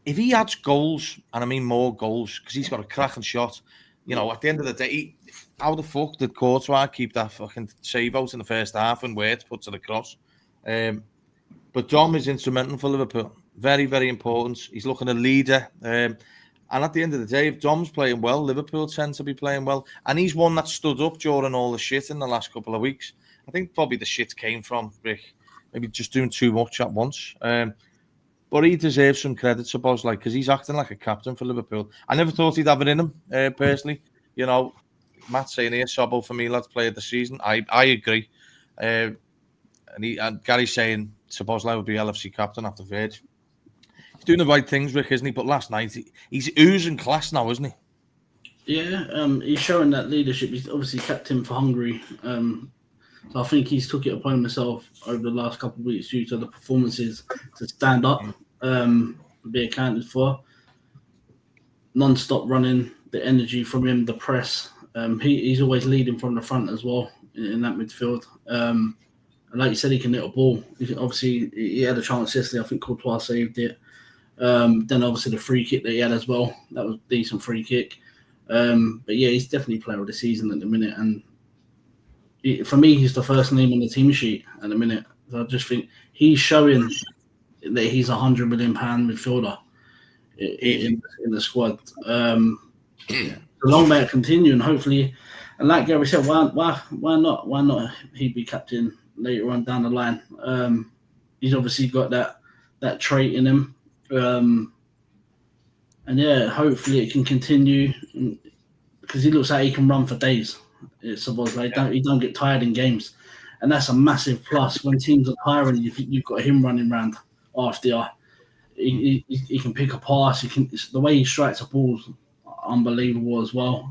[SPEAKER 1] If he adds goals, and I mean more goals, because he's got a cracking shot, at the end of the day, how the fuck did Courtois keep that fucking save out in the first half when Wirtz puts it across? But Dom is instrumental for Liverpool. Very, very important. He's looking a leader. And at the end of the day, if Dom's playing well, Liverpool tend to be playing well. And he's one that stood up during all the shit in the last couple of weeks. I think probably the shit came from Rick, maybe just doing too much at once. But he deserves some credit, Szoboszlai, because he's acting like a captain for Liverpool. I never thought he'd have it in him, personally. Matt's saying here, Sobbo for me, lads, player of the season. I agree. And Gary's saying Szoboszlai would be LFC captain after Virg. He's doing the right things, Rick, isn't he? But last night, he's oozing class now, isn't he?
[SPEAKER 5] Yeah, he's showing that leadership. He's obviously captain for Hungary. So I think he's took it upon himself over the last couple of weeks due to the performances to stand up, be accounted for. Non-stop running, the energy from him, the press. He's always leading from the front as well in that midfield. And like you said, he can hit a ball. Obviously, he had a chance yesterday. I think Courtois saved it. Then obviously the free kick that he had as well. That was a decent free kick. But yeah, he's definitely player of the season at the minute. And for me, he's the first name on the team sheet at the minute. So I just think he's showing that he's a £100 million midfielder in the squad. The long may it continue, and hopefully, and like Gary said, why not? Why not he be captain later on down the line? He's obviously got that trait in him. And yeah, hopefully it can continue because he looks like he can run for days. He don't get tired in games, and that's a massive plus when teams are tiring. You've got him running around after you. He can pick a pass. The way he strikes a ball is unbelievable as well.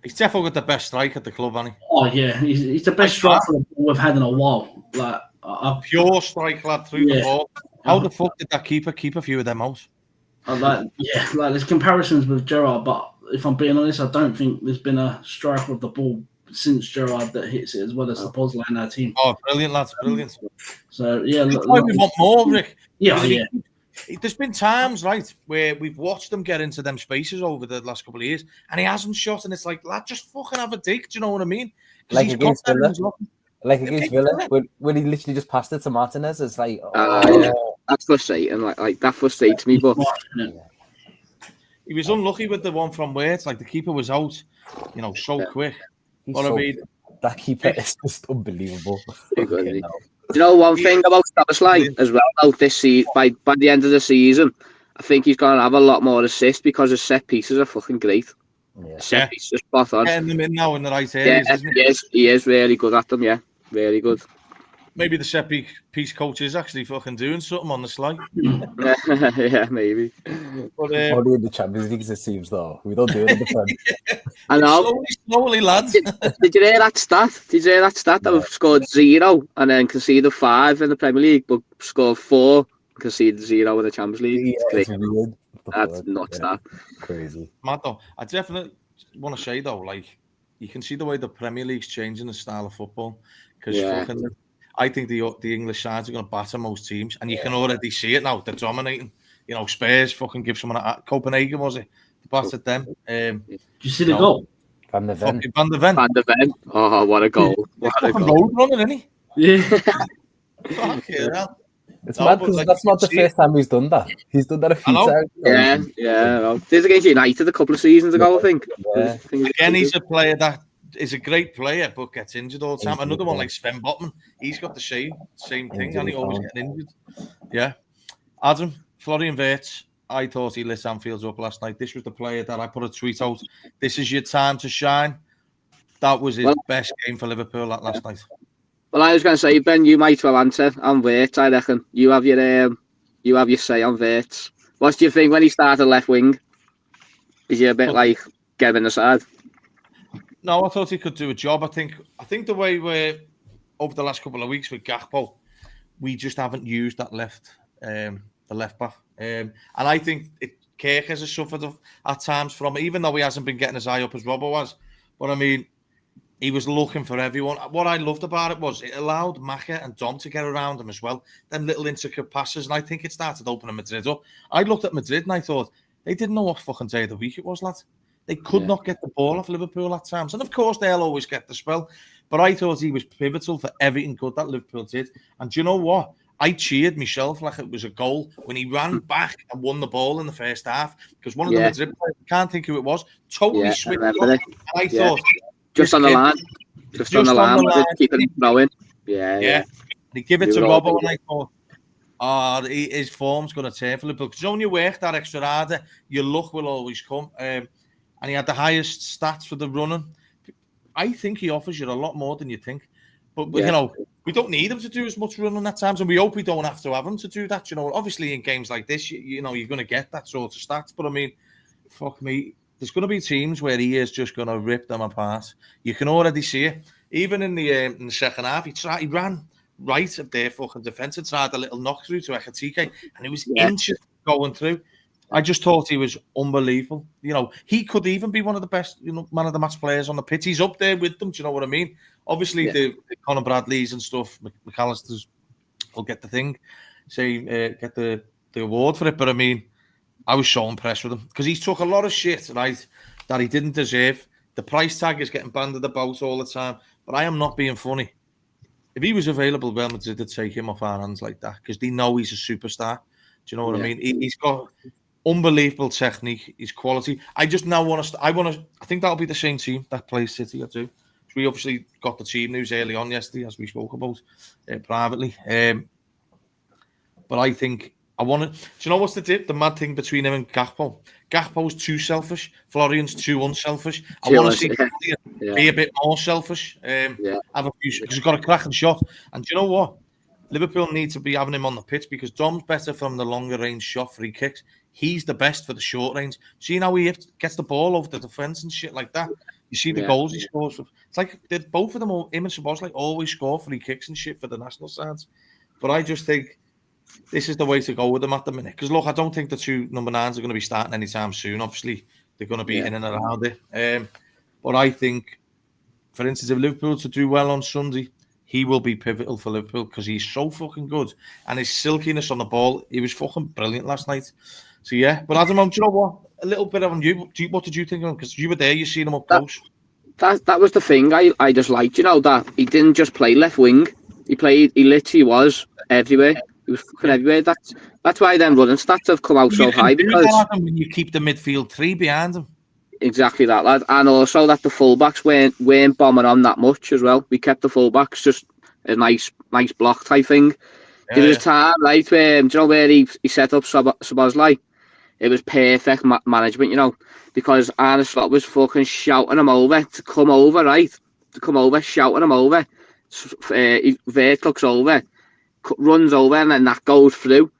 [SPEAKER 1] He's definitely got the best strike at the club, hasn't he?
[SPEAKER 5] Oh yeah, he's the best striker we've had in a while. Like
[SPEAKER 1] pure strike lad through the ball. How the fuck did that keeper keep a few of them out?
[SPEAKER 5] Like there's comparisons with Gerrard, but if I'm being honest, I don't think there's been a striker of the ball since Gerrard that hits it as well as Szoboszlai in our team.
[SPEAKER 1] Oh, brilliant, lads, brilliant.
[SPEAKER 5] So yeah,
[SPEAKER 1] that's why we want more, Rick.
[SPEAKER 5] Yeah, yeah.
[SPEAKER 1] There's been times, right, where we've watched him get into them spaces over the last couple of years, and he hasn't shot, and it's like, lad, just fucking have a dig. Do you know what I mean?
[SPEAKER 2] Like against Villa. Like against Villa, when he literally just passed it to Martinez, it's like,
[SPEAKER 3] that's frustrating. Like that frustrates me, but
[SPEAKER 1] he was unlucky with the one from where it's like the keeper was out, you know, so quick.
[SPEAKER 2] I mean, that keeper is just unbelievable.
[SPEAKER 3] You know one thing about Szoboszlai as well? Out this season, by the end of the season, I think he's going to have a lot more assists because his set pieces are fucking great. Set pieces are spot on.
[SPEAKER 1] Getting them in now in the right areas, isn't
[SPEAKER 3] he is really good at them. Yeah, really good.
[SPEAKER 1] Maybe the set piece coach is actually fucking doing something on the slide.
[SPEAKER 3] Yeah, maybe.
[SPEAKER 2] But, only in the Champions League, it seems, though. We don't do it in the Prem.
[SPEAKER 3] I know.
[SPEAKER 1] Slowly, lads.
[SPEAKER 3] Did you hear that stat? That we've scored 0 and then conceded 5 in the Premier League, but scored 4 and conceded 0 in the Champions League?
[SPEAKER 2] Yeah, it's weird.
[SPEAKER 3] That's nuts, that.
[SPEAKER 2] Crazy.
[SPEAKER 1] Mad, though. I definitely want to say, though, like, you can see the way the Premier League's changing the style of football. Because fucking... I think the English sides are going to batter most teams, and you can already see it now. They're dominating. You know, Spurs fucking give someone a Copenhagen, was it? They battered them.
[SPEAKER 5] Did you see the goal?
[SPEAKER 2] Van der Ven.
[SPEAKER 3] Van der Ven. Oh, what a goal! What a goal!
[SPEAKER 1] Road running, isn't he?
[SPEAKER 5] Yeah.
[SPEAKER 1] Fuck yeah.
[SPEAKER 2] It's mad because that's not the first time he's done that. He's done that a few times.
[SPEAKER 3] Yeah. Well, this against United a couple of seasons ago, I think.
[SPEAKER 1] Again, he's a player that is a great player, but gets injured all the time. Another one like Sven Botman, he's got the same thing, and he always gets injured. Yeah. Adam, Florian Wirtz, I thought he lit Anfield up last night. This was the player that I put a tweet out. This is your time to shine. That was his best game for Liverpool last night.
[SPEAKER 3] Well, I was going to say, Ben, you might well answer on Wirtz, I reckon. You have your say on Wirtz. What do you think when he started left wing? Is he a bit like Kevin aside?
[SPEAKER 1] No, I thought he could do a job. I think the way we're over the last couple of weeks with Gakpo, we just haven't used that the left back. And I think Kirk has suffered at times from it, even though he hasn't been getting as high up as Robbo was. But I mean, he was looking for everyone. What I loved about it was it allowed Maka and Dom to get around him as well. Them little intricate passes, and I think it started opening Madrid up. I looked at Madrid and I thought, they didn't know what fucking day of the week it was, lad. They could not get the ball off Liverpool at times. And of course, they'll always get the spell. But I thought he was pivotal for everything good that Liverpool did. And do you know what? I cheered myself like it was a goal when he ran back and won the ball in the first half. Because one of the Madrid players, I can't think who it was, totally switched off. And I thought...
[SPEAKER 3] Just on the line. Just on the line. Keep it going. Yeah.
[SPEAKER 1] They give it to Robbo and I thought, his form's going to turn for Liverpool. Because when you work that extra harder, your luck will always come. And he had the highest stats for the running. I think he offers you a lot more than you think. But, you know, we don't need him to do as much running at times. And we hope we don't have to have him to do that. You know, obviously in games like this, you know, you're going to get that sort of stats. But, I mean, fuck me. There's going to be teams where he is just going to rip them apart. You can already see it. Even in the second half, he ran right of their fucking defence and tried a little knock through to Ekatike. And it was inches going through. I just thought he was unbelievable. You know, he could even be one of the best, you know, man of the match players on the pitch. He's up there with them. Do you know what I mean? Obviously, the Conor Bradleys and stuff, McAllister's will get the thing, get the award for it. But I mean, I was so impressed with him because he took a lot of shit, right, that he didn't deserve. The price tag is getting banded about all the time. But I am not being funny. If he was available, Real Madrid would take him off our hands like that because they know he's a superstar. Do you know what I mean? He's got unbelievable technique, his quality. I just now want to. I think that'll be the same team that plays City. I do. We obviously got the team news early on yesterday, as we spoke about privately. But I think I want to. Do you know what's the mad thing between him and Gakpo? Gakpo's too selfish. Florian's too unselfish. I want to see Florian be a bit more selfish. Have a few because he's got a cracking shot. And do you know what? Liverpool need to be having him on the pitch because Dom's better from the longer range shot free kicks. he's the best for the short range. See how he gets the ball over the defense and shit like that. You see the goals he scores. It's like both of them, him and Szoboszlai, always score free kicks and shit for the national sides. But I just think this is the way to go with them at the minute. Because look, I don't think the 2 number 9s are going to be starting anytime soon. Obviously, they're going to be in and around it. But I think, for instance, if Liverpool to do well on Sunday, he will be pivotal for Liverpool because he's so fucking good. And his silkiness on the ball, he was fucking brilliant last night. So, yeah. But Adam, do you know what? A little bit on you. What did you think of him? Because you were there, you seen him up close.
[SPEAKER 3] That was the thing I just liked, that he didn't just play left wing. He literally was everywhere. He was fucking everywhere. That's why then running stats have come out so high. Because
[SPEAKER 1] when you keep the midfield 3 behind him.
[SPEAKER 3] Exactly that, lad. And also that the fullbacks weren't bombing on that much as well. We kept the fullbacks just a nice block type thing. There was a time, right, where, where he set up Szoboszlai? It was perfect management, because Arne Slot was fucking shouting him over to come over, right? To come over, shouting him over. Vert looks over, runs over, and then that goes through.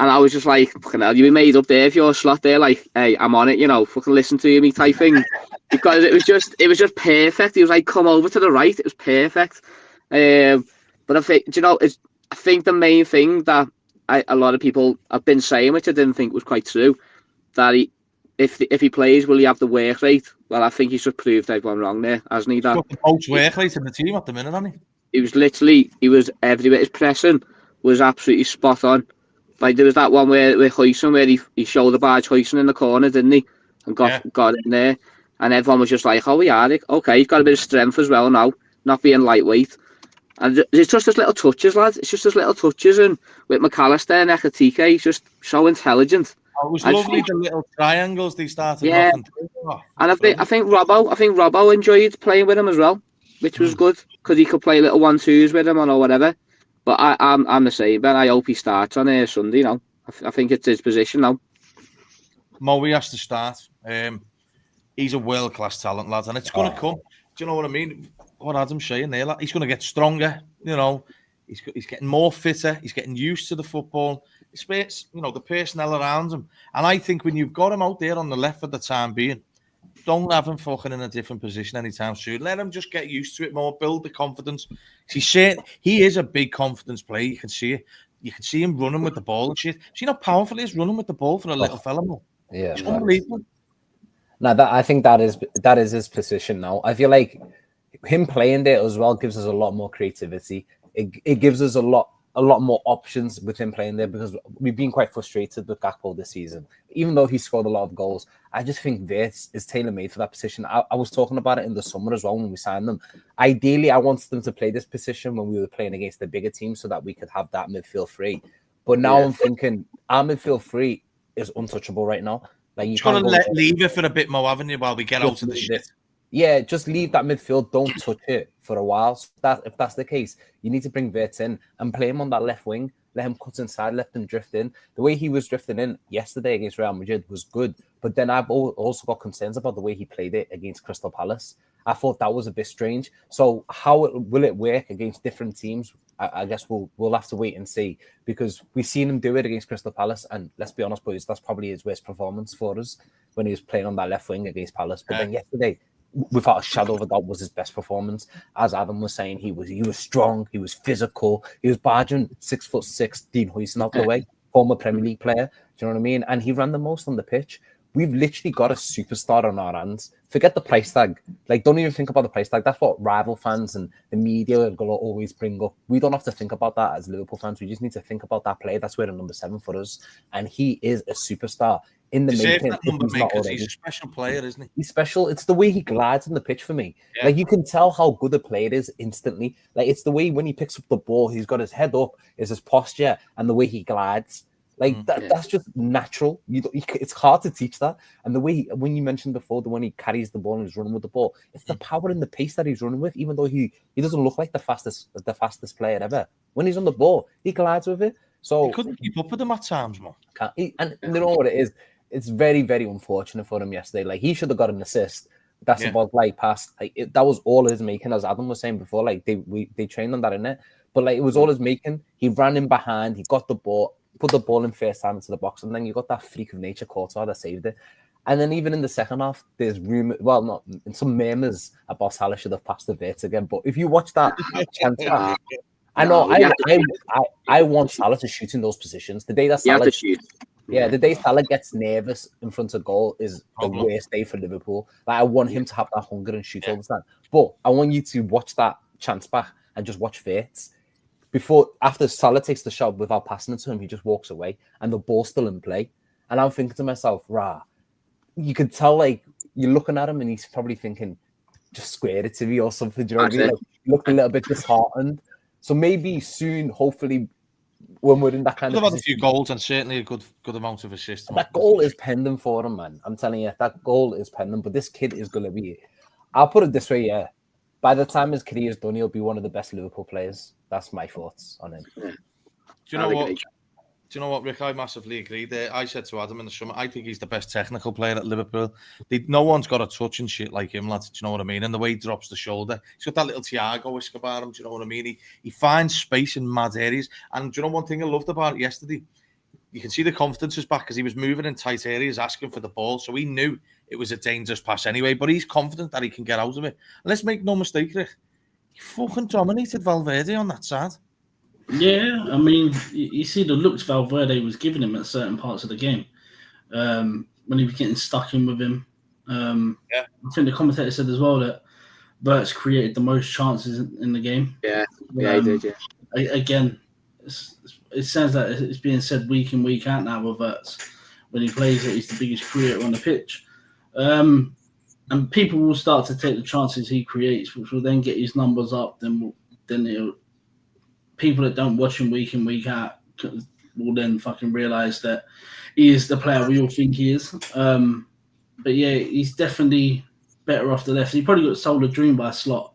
[SPEAKER 3] And I was just like, fucking hell, you be made up there if you're a Slot there, like, hey, I'm on it, fucking listen to me type thing. Because it was just perfect. He was like, come over to the right. It was perfect. But I think, I think the main thing that a lot of people have been saying, which I didn't think was quite true, that if he plays, will he have the work rate? Well, I think he's just proved everyone wrong there, hasn't he? He's
[SPEAKER 1] got the most work rate in the team at the minute, hasn't he?
[SPEAKER 3] He was everywhere. His pressing was absolutely spot on. Like, there was that one with Huijsen where he shoulder barged Huijsen in the corner, didn't he? And got in there. And everyone was just like, oh, yeah, okay, he's got a bit of strength as well now, not being lightweight. And it's just his little touches, lads. It's just his little touches. And with McAllister and Ekatike, he's just so intelligent.
[SPEAKER 1] Oh, it was lovely, the little triangles they started knocking through. Oh,
[SPEAKER 3] and I think Robbo enjoyed playing with him as well, which was good, because he could play little 1-2s with him or whatever. But I'm the same, Ben. I hope he starts on Sunday now. I think it's his position now.
[SPEAKER 1] Mo, he has to start. He's a world-class talent, lads, and it's going to come. Do you know what I mean? What Adam's saying there, like, he's going to get stronger. He's getting more fitter. He's getting used to the football. It's, the personnel around him. And I think when you've got him out there on the left for the time being, don't have him fucking in a different position anytime soon. Let him just get used to it more, build the confidence. He is a big confidence player. You can see it. You can see him running with the ball and shit. See how powerful he is running with the ball for a little fella, Mo?
[SPEAKER 2] Yeah,
[SPEAKER 1] it's unbelievable.
[SPEAKER 2] No, I think that is his position now. I feel like him playing there as well gives us a lot more creativity. It gives us a lot more options with him playing there, because we've been quite frustrated with Gakpo this season. Even though he scored a lot of goals, I just think Wirtz is tailor-made for that position. I was talking about it in the summer as well when we signed them. Ideally, I wanted them to play this position when we were playing against the bigger teams so that we could have that midfield free. But now I'm thinking our midfield free is untouchable right now. Like, you
[SPEAKER 1] can't leave it for a bit more, haven't you, while we get out of the shit?
[SPEAKER 2] Yeah, just leave that midfield. Don't touch it for a while. So if that's the case, you need to bring Wirtz in and play him on that left wing. Let him cut inside, let him drift in. The way he was drifting in yesterday against Real Madrid was good. But then I've also got concerns about the way he played it against Crystal Palace. I thought that was a bit strange. So how will it work against different teams? I guess we'll have to wait and see, because we've seen him do it against Crystal Palace, and let's be honest, boys, that's probably his worst performance for us when he was playing on that left wing against Palace. But then yesterday, without a shadow of a doubt, was his best performance. As Adam was saying, he was strong, he was physical, he was barging 6'6" Dean Huijsen out the way, former Premier League player. Do you know what I mean? And he ran the most on the pitch. We've literally got a superstar on our hands. Forget the price tag. Like, don't even think about the price tag. That's what rival fans and the media are going to always bring up. We don't have to think about that as Liverpool fans. We just need to think about that player. That's wearing number 7 for us. And he is a superstar in the making.
[SPEAKER 1] He's a special player, isn't he?
[SPEAKER 2] He's special. It's the way he glides on the pitch for me. Yeah. Like, you can tell how good a player is instantly. Like, it's the way when he picks up the ball, he's got his head up, is his posture, and the way he glides. Like, that's just natural. It's hard to teach that. And the way, when you mentioned before, the when he carries the ball and he's running with the ball, it's the power and the pace that he's running with, even though he doesn't look like the fastest player ever. When he's on the ball, he glides with it. So
[SPEAKER 1] he couldn't keep up with him at times, man.
[SPEAKER 2] And you know what it is? It's very, very unfortunate for him yesterday. Like, he should have got an assist. That's about like pass. Like, that was all his making, as Adam was saying before. Like, they trained on that, innit? But like, it was all his making. He ran in behind. He got the ball. put the ball in first time into the box, and then you got that freak of nature Courtois that saved it. And then even in the second half, there's not in some murmurs about Salah should have passed the Vert again. But if you watch that chance back, I know I want Salah to shoot in those positions. The day that Salah the day Salah gets nervous in front of goal is the worst day for Liverpool. Like I want him to have that hunger and shoot all the time. But I want you to watch that chance back and just watch Verts. After Salah takes the shot without passing it to him, he just walks away and the ball's still in play. And I'm thinking to myself, you could tell, like, you're looking at him and he's probably thinking, just square it to me or something. Do you know what I mean? Like, he looked a little bit disheartened. So maybe soon, hopefully, when we're in that kind of
[SPEAKER 1] position, a few goals and certainly a good amount of assists.
[SPEAKER 2] That goal is pending for him, man. I'm telling you, that goal is pending. But this kid is going to be... I'll put it this way, yeah. By the time his career is done, he'll be one of the best Liverpool players. That's my thoughts on him.
[SPEAKER 1] Do you know what? Do you know what, Rick? I massively agree there. I said to Adam in the summer, I think he's the best technical player at Liverpool. No one's got a touch and shit like him, lads. Do you know what I mean? And the way he drops the shoulder. He's got that little Thiago whisk about him. Do you know what I mean? He finds space in mad areas. And do you know one thing I loved about it yesterday? You can see the confidence is back because he was moving in tight areas, asking for the ball. So he knew it was a dangerous pass anyway. But he's confident that he can get out of it. And let's make no mistake, Rick. He fucking dominated Valverde on that side.
[SPEAKER 5] Yeah, I mean, you see the looks Valverde was giving him at certain parts of the game when he was getting stuck in with him. I think the commentator said as well that Verts created the most chances in the game.
[SPEAKER 3] Yeah, he did, yeah.
[SPEAKER 5] Again, it sounds like it's being said week in, week out now with Verts. When he plays it, he's the biggest creator on the pitch. And people will start to take the chances he creates, which will then get his numbers up. Then people that don't watch him week in, week out will then fucking realise that he is the player we all think he is. But yeah, he's definitely better off the left. He probably got sold a dream by Slot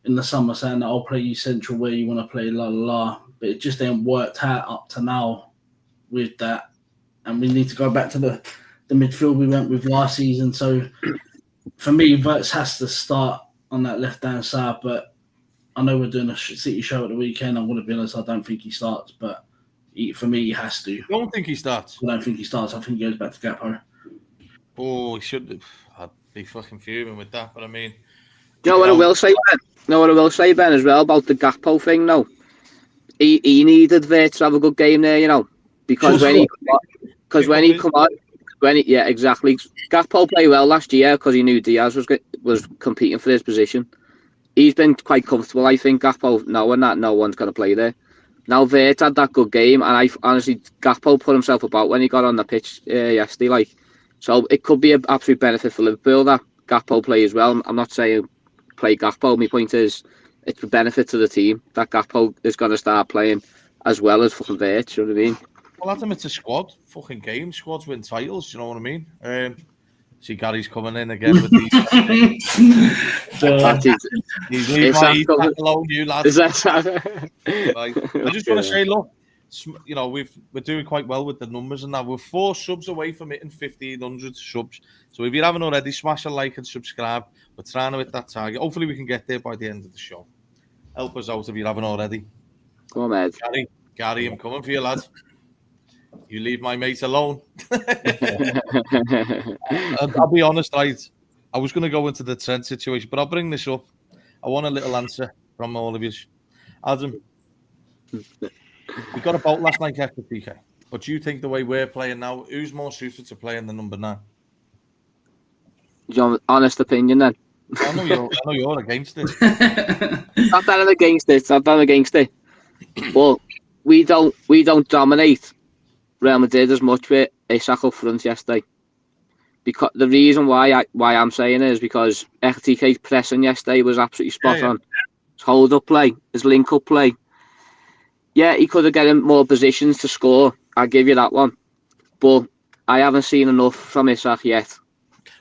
[SPEAKER 5] in the summer saying that I'll play you central where you want to play, la la la. But it just ain't worked out up to now with that. And we need to go back to the midfield we went with last season. So for me, Verts has to start on that left-hand side, but I know we're doing a City show at the weekend. I'm going to be honest, I don't think he starts, but for me, he has to.
[SPEAKER 1] You don't think he starts?
[SPEAKER 5] I don't think he starts. I think he goes back to Gakpo.
[SPEAKER 1] Oh, he should. I'd be fucking fuming with that, but I mean...
[SPEAKER 3] You know what I will say, Ben? You know what I will say, Ben, as well, about the Gakpo thing, though? He needed Verts to have a good game there, you know, because when he come on... Yeah, exactly. Gakpo played well last year because he knew Diaz was competing for his position. He's been quite comfortable, I think, Gakpo, knowing that no one's going to play there. Now, Vert had that good game, and I honestly, Gakpo put himself about when he got on the pitch yesterday. Like, so it could be an absolute benefit for Liverpool that Gakpo play as well. I'm not saying play Gakpo. My point is, it's a benefit to the team that Gakpo is going to start playing as well as fucking Vert. You know what I mean?
[SPEAKER 1] Well, Adam, it's a squad, fucking game. Squads win titles. You know what I mean? See, Gary's coming in again with these. He's leaving my alone, you lads. Right. I just want to say, look, you know, we're doing quite well with the numbers and that. We're 4 subs away from hitting 1,500 subs. So if you haven't already, smash a like and subscribe. We're trying to hit that target. Hopefully, we can get there by the end of the show. Help us out if you haven't already.
[SPEAKER 3] Come on, Ed.
[SPEAKER 1] Gary, I'm coming for you, lads. You leave my mate alone. I'll be honest, right? I was going to go into the Trent situation, but I'll bring this up. I want a little answer from all of you. Adam, we got a bout last night after PK, but do you think the way we're playing now, who's more suited to play in the number 9?
[SPEAKER 3] Your honest opinion, then?
[SPEAKER 1] I know you're against it.
[SPEAKER 3] Not that I'm against it. But we don't dominate Real Madrid as much with Isak up front yesterday. Because the reason why I'm saying it is because RTK's pressing yesterday was absolutely spot on. His hold up play, his link up play. Yeah, he could have gotten more positions to score. I'll give you that one. But I haven't seen enough from Isak yet.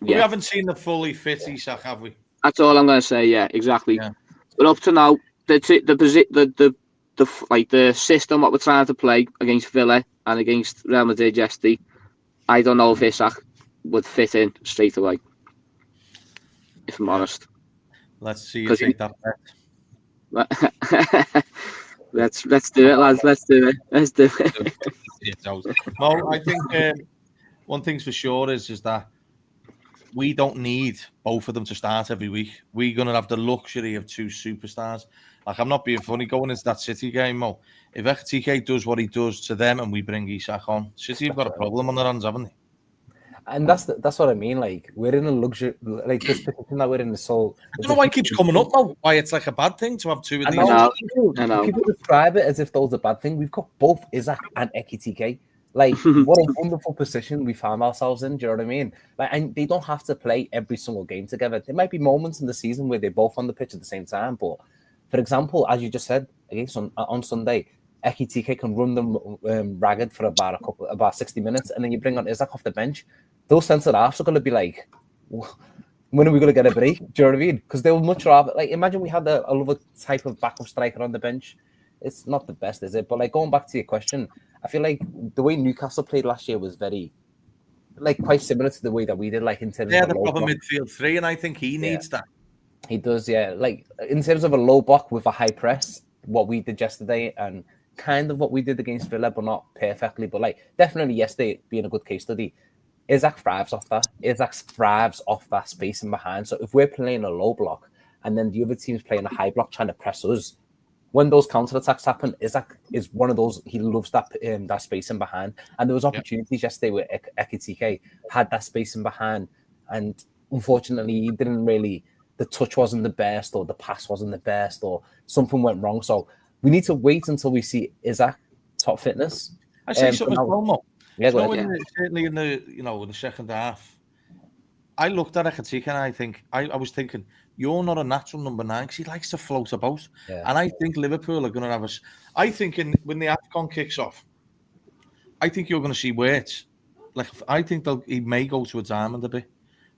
[SPEAKER 1] We haven't seen the fully fit Isak, have we?
[SPEAKER 3] That's all I'm going to say. Yeah, exactly. Yeah. But up to now, the system what we're trying to play against Villa and against Real Madrid yesterday, I don't know if Isak would fit in straight away. If I'm honest.
[SPEAKER 1] Let's see you take that bet.
[SPEAKER 3] Let's do it, lads. Let's do it.
[SPEAKER 1] Mo, I think one thing's for sure is that we don't need both of them to start every week. We're going to have the luxury of two superstars. Like, I'm not being funny, going into that City game, Mo. If Ekitike does what he does to them and we bring Isak on, City have got a problem on their hands, haven't they?
[SPEAKER 2] And that's what I mean. Like, we're in a luxury, like this position that we're in is so.
[SPEAKER 1] I don't know why it keeps coming up, Mo. Why it's like a bad thing to have two of these.
[SPEAKER 3] I know.
[SPEAKER 2] People describe it as if those are bad thing. We've got both Isak and Ekitike. Like, what a wonderful position we found ourselves in. Do you know what I mean? Like, and they don't have to play every single game together. There might be moments in the season where they're both on the pitch at the same time. But for example, as you just said, on Sunday, Ekitike can run them ragged for about 60 minutes, and then you bring on Isak off the bench. Those centre halves are going to be like, when are we going to get a break? Do you know what I mean? Because they would much rather, like, imagine we had another type of backup striker on the bench. It's not the best, is it? But like, going back to your question, I feel like the way Newcastle played last year was very, like, quite similar to the way that we did, like, in terms of
[SPEAKER 1] the proper midfield three, and I think he needs that.
[SPEAKER 2] He does, yeah. Like, in terms of a low block with a high press, what we did yesterday, and kind of what we did against Villa, but not perfectly, but like, definitely yesterday being a good case study. Isak thrives off that. Isak thrives off that space in behind. So if we're playing a low block and then the other team's playing a high block trying to press us, when those counter-attacks happen, Isak is one of those, he loves that space in behind. And there was opportunities yesterday where Ekitike had that space in behind, and unfortunately he didn't really, the touch wasn't the best, or the pass wasn't the best, or something went wrong. So we need to wait until we see Isak top fitness.
[SPEAKER 1] I say something as well, Mo.
[SPEAKER 2] Yeah,
[SPEAKER 1] certainly in the second half, I looked at Ekitike and I was thinking, you're not a natural number 9, because he likes to float about. Yeah. And I think Liverpool are going to have us. I think when the AFCON kicks off, I think you're going to see Waits. Like, I think he may go to a diamond a bit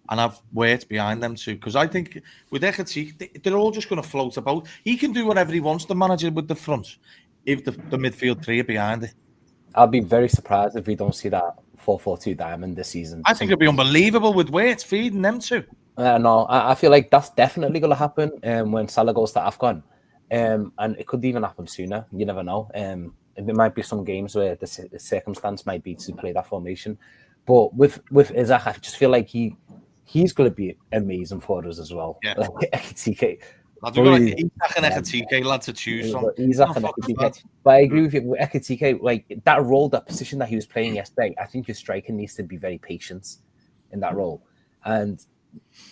[SPEAKER 1] and have Waits behind them too. Because I think with Ekitike, they're all just going to float about. He can do whatever he wants, the manager, with the front, if the midfield three are behind it.
[SPEAKER 2] I'll be very surprised if we don't see that 4-4-2 diamond this season.
[SPEAKER 1] I think it'd be unbelievable with Waits feeding them too.
[SPEAKER 2] No, I feel like that's definitely going to happen when Salah goes to AFCON. And it could even happen sooner. You never know. There might be some games where the circumstance might be to play that formation. But with Isak, I just feel like he's going to be amazing for us as well.
[SPEAKER 1] Yeah.
[SPEAKER 2] Like Ekitike.
[SPEAKER 1] We've got Isak and Ekitike, lad, to choose from.
[SPEAKER 2] Isak and Ekitike. But I agree with you with Ekitike. Like, that role, that position that he was playing yesterday, I think your striker needs to be very patient in that role. And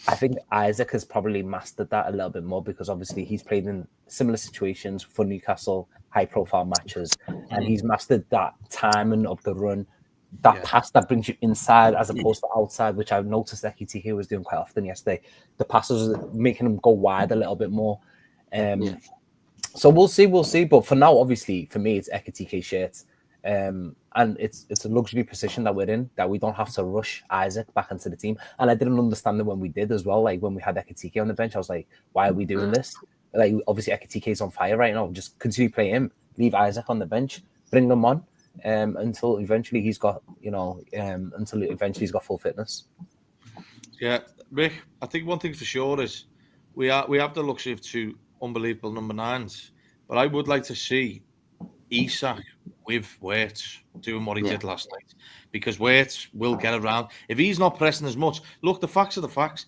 [SPEAKER 2] I think Isaac has probably mastered that a little bit more, because obviously he's played in similar situations for Newcastle, high-profile matches, and he's mastered that timing of the run, that pass that brings you inside as opposed to outside, which I've noticed Ekitike was doing quite often yesterday. The passes are making him go wide a little bit more. So we'll see. But for now, obviously, for me, it's Ekitike shirt. And it's a luxury position that we're in, that we don't have to rush Isaac back into the team. And I didn't understand it when we did as well. Like, when we had Ekitike on the bench, I was like, why are we doing this? Like, obviously Ekitike is on fire right now. Just continue playing him. Leave Isaac on the bench. Bring them on until eventually he's got, full fitness.
[SPEAKER 1] Yeah, Rick, I think one thing for sure is we have the luxury of two unbelievable number 9s, but I would like to see Isak with Waits doing what he did last night, because Waits will get around. If he's not pressing as much, look, the facts are the facts.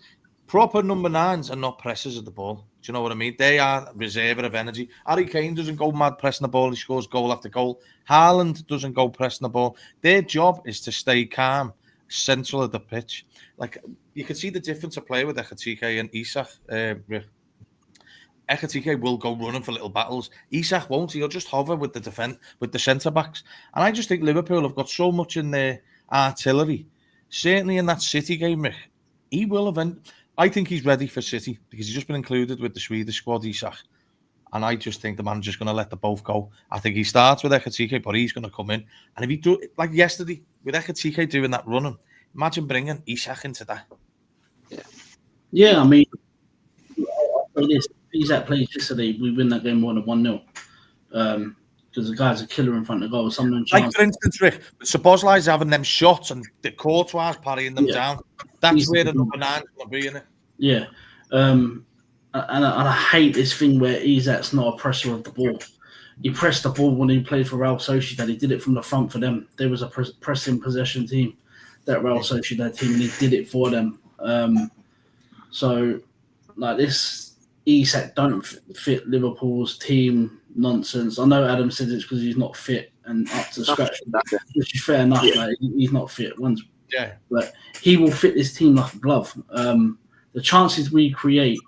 [SPEAKER 1] Proper number 9s are not pressers of the ball. Do you know what I mean? They are reserver of energy. Harry Kane doesn't go mad pressing the ball. He scores goal after goal. Haaland doesn't go pressing the ball. Their job is to stay calm, central of the pitch. Like, you can see the difference of play with Ekitike and Isak. Ekitike will go running for little battles. Isak won't. He'll just hover with the centre-backs. And I just think Liverpool have got so much in their artillery. Certainly in that City game, Rick, he will I think he's ready for City, because he's just been included with the Swedish squad, Isak. And I just think the manager's going to let the both go. I think he starts with Ekitike, but he's going to come in. And if he do, like yesterday, with Ekitike doing that running, imagine bringing Isak into that.
[SPEAKER 5] Yeah, I mean, Isak plays yesterday, we win that game more than 1-0. Because the guy's a killer in front of goal.
[SPEAKER 1] Like, for instance, Rick, Szoboszlai's having them shots and the Courtois parrying them down. That's where the number 9's going to be, in it.
[SPEAKER 5] Yeah. And I hate this thing where Isak's not a presser of the ball. he pressed the ball when he played for Real Sociedad. He did it from the front for them. There was a pressing possession team, that Real Sociedad team, and he did it for them. So, like, this Isak don't fit Liverpool's team nonsense. I know Adam said it's because he's not fit and up to scratch, which is fair enough. Like, he's not fit once, but he will fit this team like a glove. The chances we create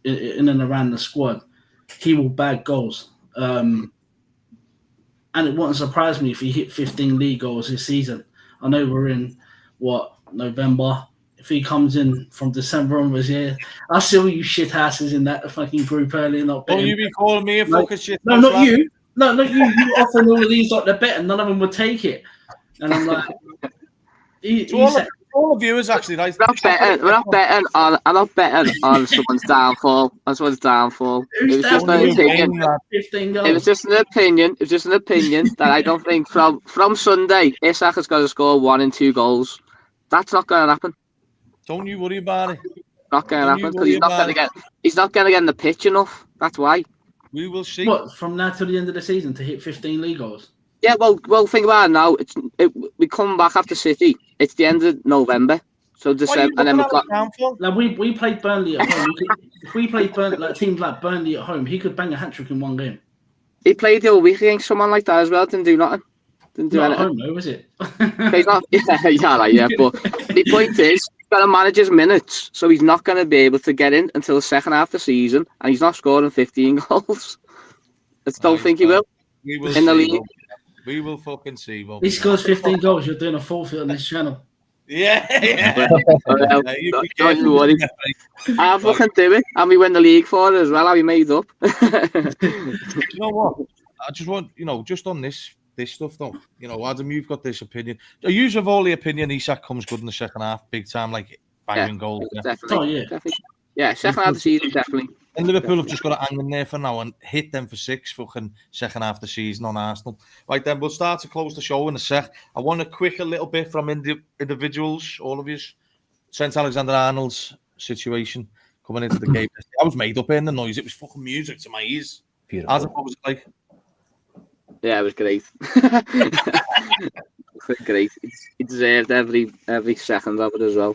[SPEAKER 5] in and around the squad, he will bag goals. And it wouldn't surprise me if he hit 15 league goals this season. I know we're in, November. If he comes in from December onwards, I see all you shit asses in that fucking group early. Not betting.
[SPEAKER 1] Will you be calling me a fucking shit?
[SPEAKER 5] No, not you. No, not you. You offering all of these like the bet, and none of them would take it. And I'm like,
[SPEAKER 1] all the viewers actually. Like,
[SPEAKER 3] we're not betting on. I'm not betting on someone's downfall. It was just an opinion. It was just an opinion. It was just an opinion that I don't think from Sunday, Isak has got to score 1 and 2 goals. That's not going to happen.
[SPEAKER 1] Don't you worry about it.
[SPEAKER 3] Not going to happen because he's not going to get in the pitch enough. That's why.
[SPEAKER 1] We will see.
[SPEAKER 5] What, from now till the end of the season to hit 15 league goals?
[SPEAKER 3] Yeah, well, think about it now. We come back after City. It's the end of November, so December, and then we've got.
[SPEAKER 5] Like we played Burnley at home. If we played teams like Burnley at home, he could bang a hat trick in one game.
[SPEAKER 3] He played the other week against someone like that as well. Didn't do nothing. Didn't do
[SPEAKER 5] not
[SPEAKER 3] anything.
[SPEAKER 5] At home though, was it?
[SPEAKER 3] He's not. Yeah. But the point is, he's got to manage his minutes, so he's not going to be able to get in until the second half of the season, and he's not scoring 15 goals. I don't think he will.
[SPEAKER 1] We will
[SPEAKER 3] in the league.
[SPEAKER 1] We will fucking see.
[SPEAKER 5] He scores 15 goals. You're doing a forfeit on this channel.
[SPEAKER 1] Yeah.
[SPEAKER 3] Don't you worry. I'll fucking do it. And we win the league for it as well. I'll be made up.
[SPEAKER 1] You know what? I just want, just on this stuff though. Adam, you've got this opinion. The use of all the opinion, Isak comes good in the second half, big time, like banging goals.
[SPEAKER 3] Definitely. Definitely. Yeah, second half of the season, definitely.
[SPEAKER 1] And Liverpool have just got to hang in there for now and hit them for 6 fucking second half of the season on Arsenal. Right then, we'll start to close the show in a sec. I want a little bit from individuals, all of you. Trent Alexander-Arnold's situation coming into the game. I was made up in the noise. It was fucking music to my ears.
[SPEAKER 2] Beautiful.
[SPEAKER 1] Adam, what was it like?
[SPEAKER 3] Yeah, it was great. Great. He deserved every second of it as well.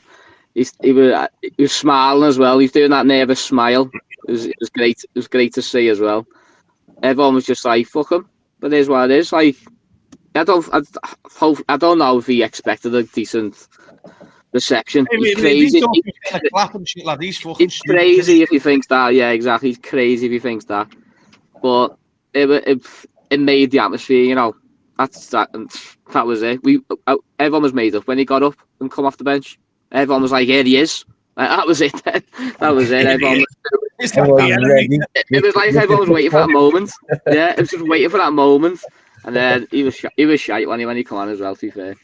[SPEAKER 3] He was smiling as well. He's doing that nervous smile. It was great. It was great to see as well. Everyone was just like, "Fuck him," but it is what it is. Like, I don't know if he expected a decent reception. He's crazy. He's crazy if he thinks that. Yeah, exactly. He's crazy if he thinks that. But it made the atmosphere. That was it. Everyone was made up when he got up and come off the bench. Everyone was like, "Here he is." That was it. That was it. Everyone it was like everyone was waiting for that moment. Yeah, it was just waiting for that moment. And then he was shite when he come on as well, to be fair.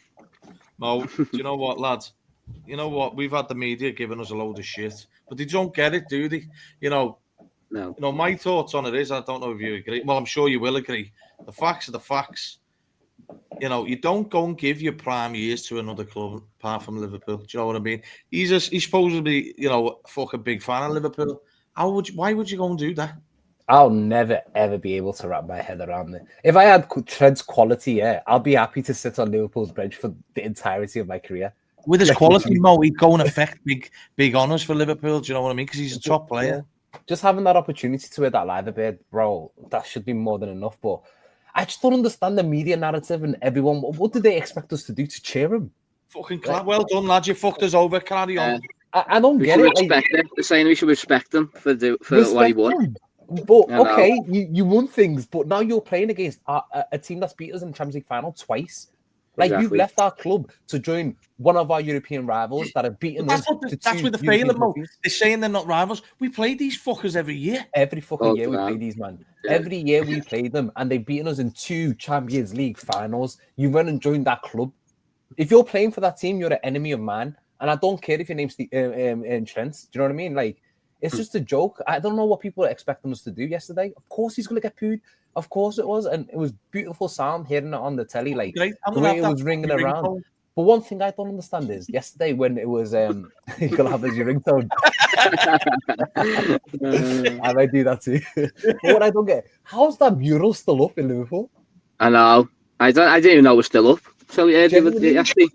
[SPEAKER 1] No, do you know what, lads? You know what? We've had the media giving us a load of shit, but they don't get it, do they?
[SPEAKER 3] No.
[SPEAKER 1] My thoughts on it is, I don't know if you agree. Well, I'm sure you will agree. The facts are the facts. You don't go and give your prime years to another club apart from Liverpool. Do you know what I mean? He's supposed to be, a fucking big fan of Liverpool. Why would you go and do that?
[SPEAKER 2] I'll never ever be able to wrap my head around it. If I had Trent's quality, I'll be happy to sit on Liverpool's bench for the entirety of my career.
[SPEAKER 1] With his quality, Mo, he'd go and affect big honours for Liverpool. Do you know what I mean? Because he's a top player.
[SPEAKER 2] Just having that opportunity to wear that leather bed, bro, that should be more than enough. But I just don't understand the media narrative and everyone. What do they expect us to do to cheer him?
[SPEAKER 1] Fucking well done, lad. You fucked us over. Carry on.
[SPEAKER 2] I don't get it.
[SPEAKER 3] They're saying we should respect him for what he won.
[SPEAKER 2] But okay, you won things, but now you're playing against a team that's beat us in the Champions League final twice. Like, exactly. You've left our club to join one of our European rivals that have beaten us.
[SPEAKER 1] That's with the failing, Mo. They're saying they're not rivals. We play these fuckers every year.
[SPEAKER 2] Every fucking year we play these, man. Yeah. Every year we play them, and they've beaten us in 2 Champions League finals. You went and joined that club. If you're playing for that team, you're an enemy of man. And I don't care if your name's Trent. Do you know what I mean? Like, it's just a joke. I don't know what people are expecting us to do yesterday. Of course he's going to get pooed. Of course it was. And it was beautiful sound hearing it on the telly. Like, the way it was ringing around. But one thing I don't understand is yesterday when it was you're gonna have as your ringtone. I might do that too. But what I don't get, how's that mural still up in Liverpool?
[SPEAKER 3] I know. I didn't even know it was still up. So yeah,
[SPEAKER 2] Genuinely?
[SPEAKER 3] actually.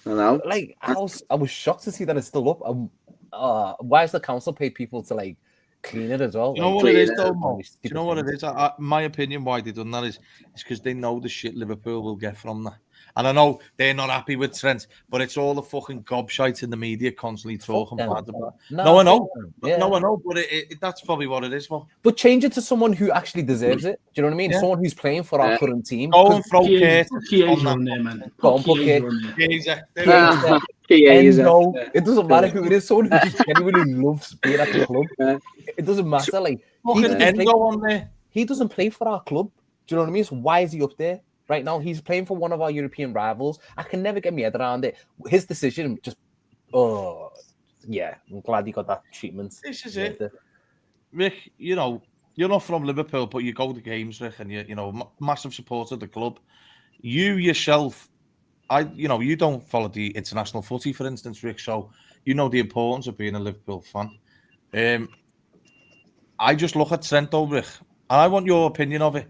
[SPEAKER 3] I know.
[SPEAKER 2] Like I was shocked to see that it's still up. Why has the council paid people to like clean it as well?
[SPEAKER 1] You know
[SPEAKER 2] Like,
[SPEAKER 1] what it is,
[SPEAKER 3] clean
[SPEAKER 1] though,
[SPEAKER 3] it.
[SPEAKER 1] Mo? Do you know what it is? My opinion, why they done that is because they know the shit Liverpool will get from that. And I know they're not happy with Trent, but it's all the fucking gobshites in the media constantly talking
[SPEAKER 2] them.
[SPEAKER 1] bad about it.
[SPEAKER 2] No,
[SPEAKER 1] No, I know.
[SPEAKER 2] yeah.
[SPEAKER 1] No, I know, but that's probably what it is, Mo.
[SPEAKER 2] But change it to someone who actually deserves it. Do you know what I mean?
[SPEAKER 1] Yeah.
[SPEAKER 2] Someone who's playing for our
[SPEAKER 3] Yeah.
[SPEAKER 2] current team.
[SPEAKER 1] Go and throw
[SPEAKER 5] Chiesa
[SPEAKER 1] Kurt
[SPEAKER 5] on there, man.
[SPEAKER 2] Go on, put
[SPEAKER 5] Chiesa
[SPEAKER 2] Kurt.
[SPEAKER 5] on there.
[SPEAKER 1] Chiesa.
[SPEAKER 2] No, it doesn't matter who it is. Someone who just genuinely loves being at the club.
[SPEAKER 3] Yeah.
[SPEAKER 2] It doesn't matter. Like
[SPEAKER 1] Fucking Endo on there.
[SPEAKER 2] he doesn't play for our club. Do you know what I mean? So why is he up there right now? He's playing for one of our European rivals. I can never get my head around it. His decision just, yeah. I'm glad he got that treatment.
[SPEAKER 1] This is it. Rick, you know, you're not from Liverpool, but you go to games, Rick, and you know, massive supporter of the club. You yourself, you don't follow the international footy, for instance, Rick, so you know the importance of being a Liverpool fan. I just look at Trent over it, and I want your opinion of it.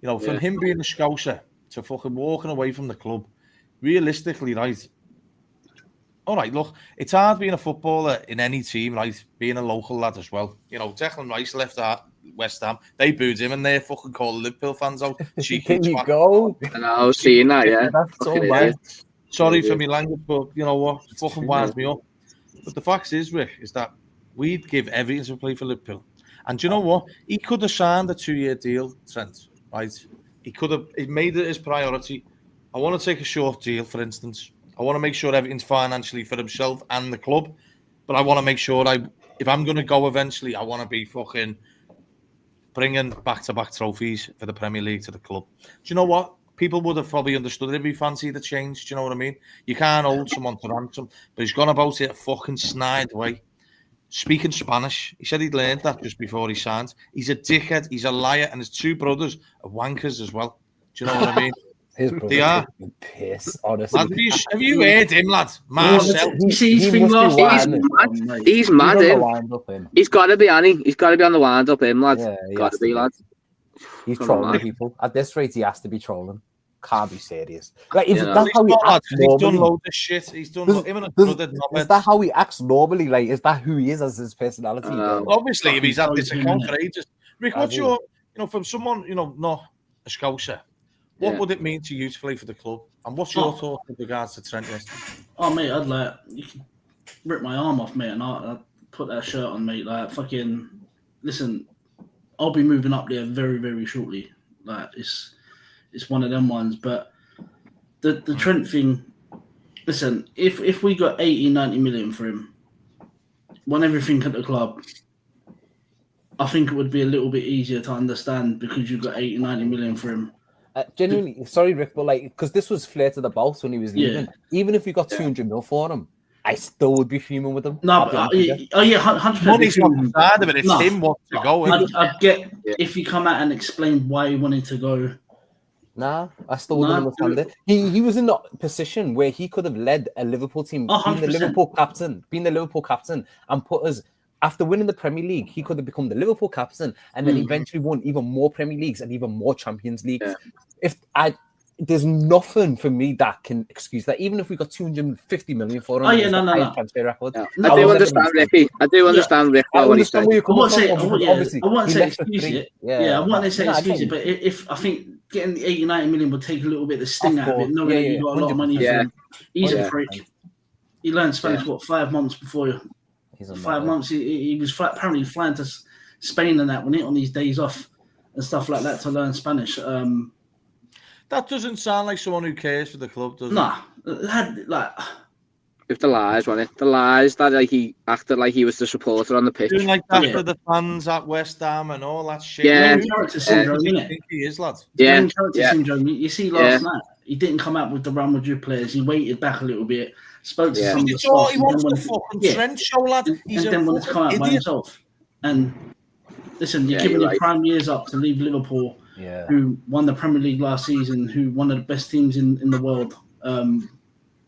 [SPEAKER 1] You know, from him being a Scouser to fucking walking away from the club, realistically, right? All right, look, it's hard being a footballer in any team, right? Being a local lad as well. You know, Declan Rice left at West Ham. They booed him, and they're fucking calling Liverpool fans out.
[SPEAKER 2] There you go.
[SPEAKER 3] And I was seeing that, yeah.
[SPEAKER 2] That's so
[SPEAKER 3] Fucking
[SPEAKER 2] bad.
[SPEAKER 3] idiot.
[SPEAKER 1] Sorry for my language, but you know what? Fucking winds me up. But the fact is, Rick, is that we'd give everything to play for Liverpool. And do you know what? He could have signed a 2-year deal, Trent, right? He made it his priority. I want to take a short deal, for instance. I want to make sure everything's financially for himself and the club. But I want to make sure if I'm going to go eventually, I want to be fucking bringing back-to-back trophies for the Premier League to the club. Do you know what? People would have probably understood it if he fancied the change. Do you know what I mean? You can't hold someone to ransom, but he's gone about it a fucking snide way. Speaking Spanish, he said he'd learned that just before he signed. He's a dickhead, he's a liar, and his two brothers are wankers as well. Do you know what I mean?
[SPEAKER 2] His brother
[SPEAKER 1] They are.
[SPEAKER 2] piss, honestly.
[SPEAKER 1] Lad, have you heard him, lad? Marcel.
[SPEAKER 5] You see his thing last
[SPEAKER 3] He's mad, him. He's got to be, Annie. He's got to be on the wind-up, him, lad.
[SPEAKER 2] Yeah,
[SPEAKER 3] Got to be, lad.
[SPEAKER 2] He's
[SPEAKER 3] Come
[SPEAKER 2] trolling
[SPEAKER 3] on.
[SPEAKER 2] people. At this rate, he has to be trolling. Can't be serious. Like, if
[SPEAKER 3] Yeah, no.
[SPEAKER 2] that's how he acts
[SPEAKER 1] He's done
[SPEAKER 2] normally,
[SPEAKER 1] loads of shit. He's done him and his brother.
[SPEAKER 2] is that how he acts normally? Like, is that who he is as his personality?
[SPEAKER 1] Obviously, if he's had this account for ages. Rick, what's
[SPEAKER 2] Has he?
[SPEAKER 1] your, from someone, not a Scouser, what would it mean to you to play for the club? And what's your thoughts with regards to Trent yesterday?
[SPEAKER 5] Oh, mate, you can rip my arm off, mate, and I'd put that shirt on, mate. Like, fucking, listen, I'll be moving up there very, very shortly. Like, it's one of them ones. But the Trent thing, listen, if we got 80, 90 million for him, won everything at the club, I think it would be a little bit easier to understand because you got 80, 90 million for him.
[SPEAKER 2] Genuinely, sorry, Rick, but like, because this was flirted about when he was leaving. Even if we got 200 mil for him, I still would be fuming with him.
[SPEAKER 5] No, but 100%.
[SPEAKER 1] Money's not the side of it. It's him wants to go.
[SPEAKER 5] I'd get if you come out and explain why he wanted to go.
[SPEAKER 2] Nah, I still wouldn't understand it. He was in a position where he could have led a Liverpool team, being the Liverpool captain, and put us. After winning the Premier League, he could have become the Liverpool captain and then eventually won even more Premier Leagues and even more Champions Leagues. There's nothing for me that can excuse that. Even if we got 250 million for him, transfer record.
[SPEAKER 3] Yeah. I do understand, Ricky. I do understand, Rick.
[SPEAKER 2] I understand where you're
[SPEAKER 5] I
[SPEAKER 2] coming
[SPEAKER 5] won't
[SPEAKER 2] from.
[SPEAKER 5] say excuse it. I won't say excuse it. But if I think getting the 80, 90 million would take a little bit of the sting out of it, knowing that you got a lot of money for him. He's a freak. He learned Spanish 5 months before. 5 months. He was apparently flying to Spain and that on these days off and stuff like that to learn Spanish.
[SPEAKER 1] That doesn't sound like someone who cares for the club, does it?
[SPEAKER 5] Nah, like
[SPEAKER 3] With the lies, wasn't it? The lies that he acted like he was the supporter on the pitch.
[SPEAKER 1] Doing like that for the fans at West Ham and all that shit.
[SPEAKER 5] Yeah, character syndrome, isn't it?
[SPEAKER 1] I think he is, lad.
[SPEAKER 5] Character syndrome. You see last night, he didn't come out with the Real Madrid players. He waited back a little bit, spoke to some of the staff.
[SPEAKER 1] He wants the fucking Trent show, lad.
[SPEAKER 5] He's then wanted to come out by himself. And listen, you're giving your prime years up to leave Liverpool, who won the Premier League last season, who one of the best teams in the world.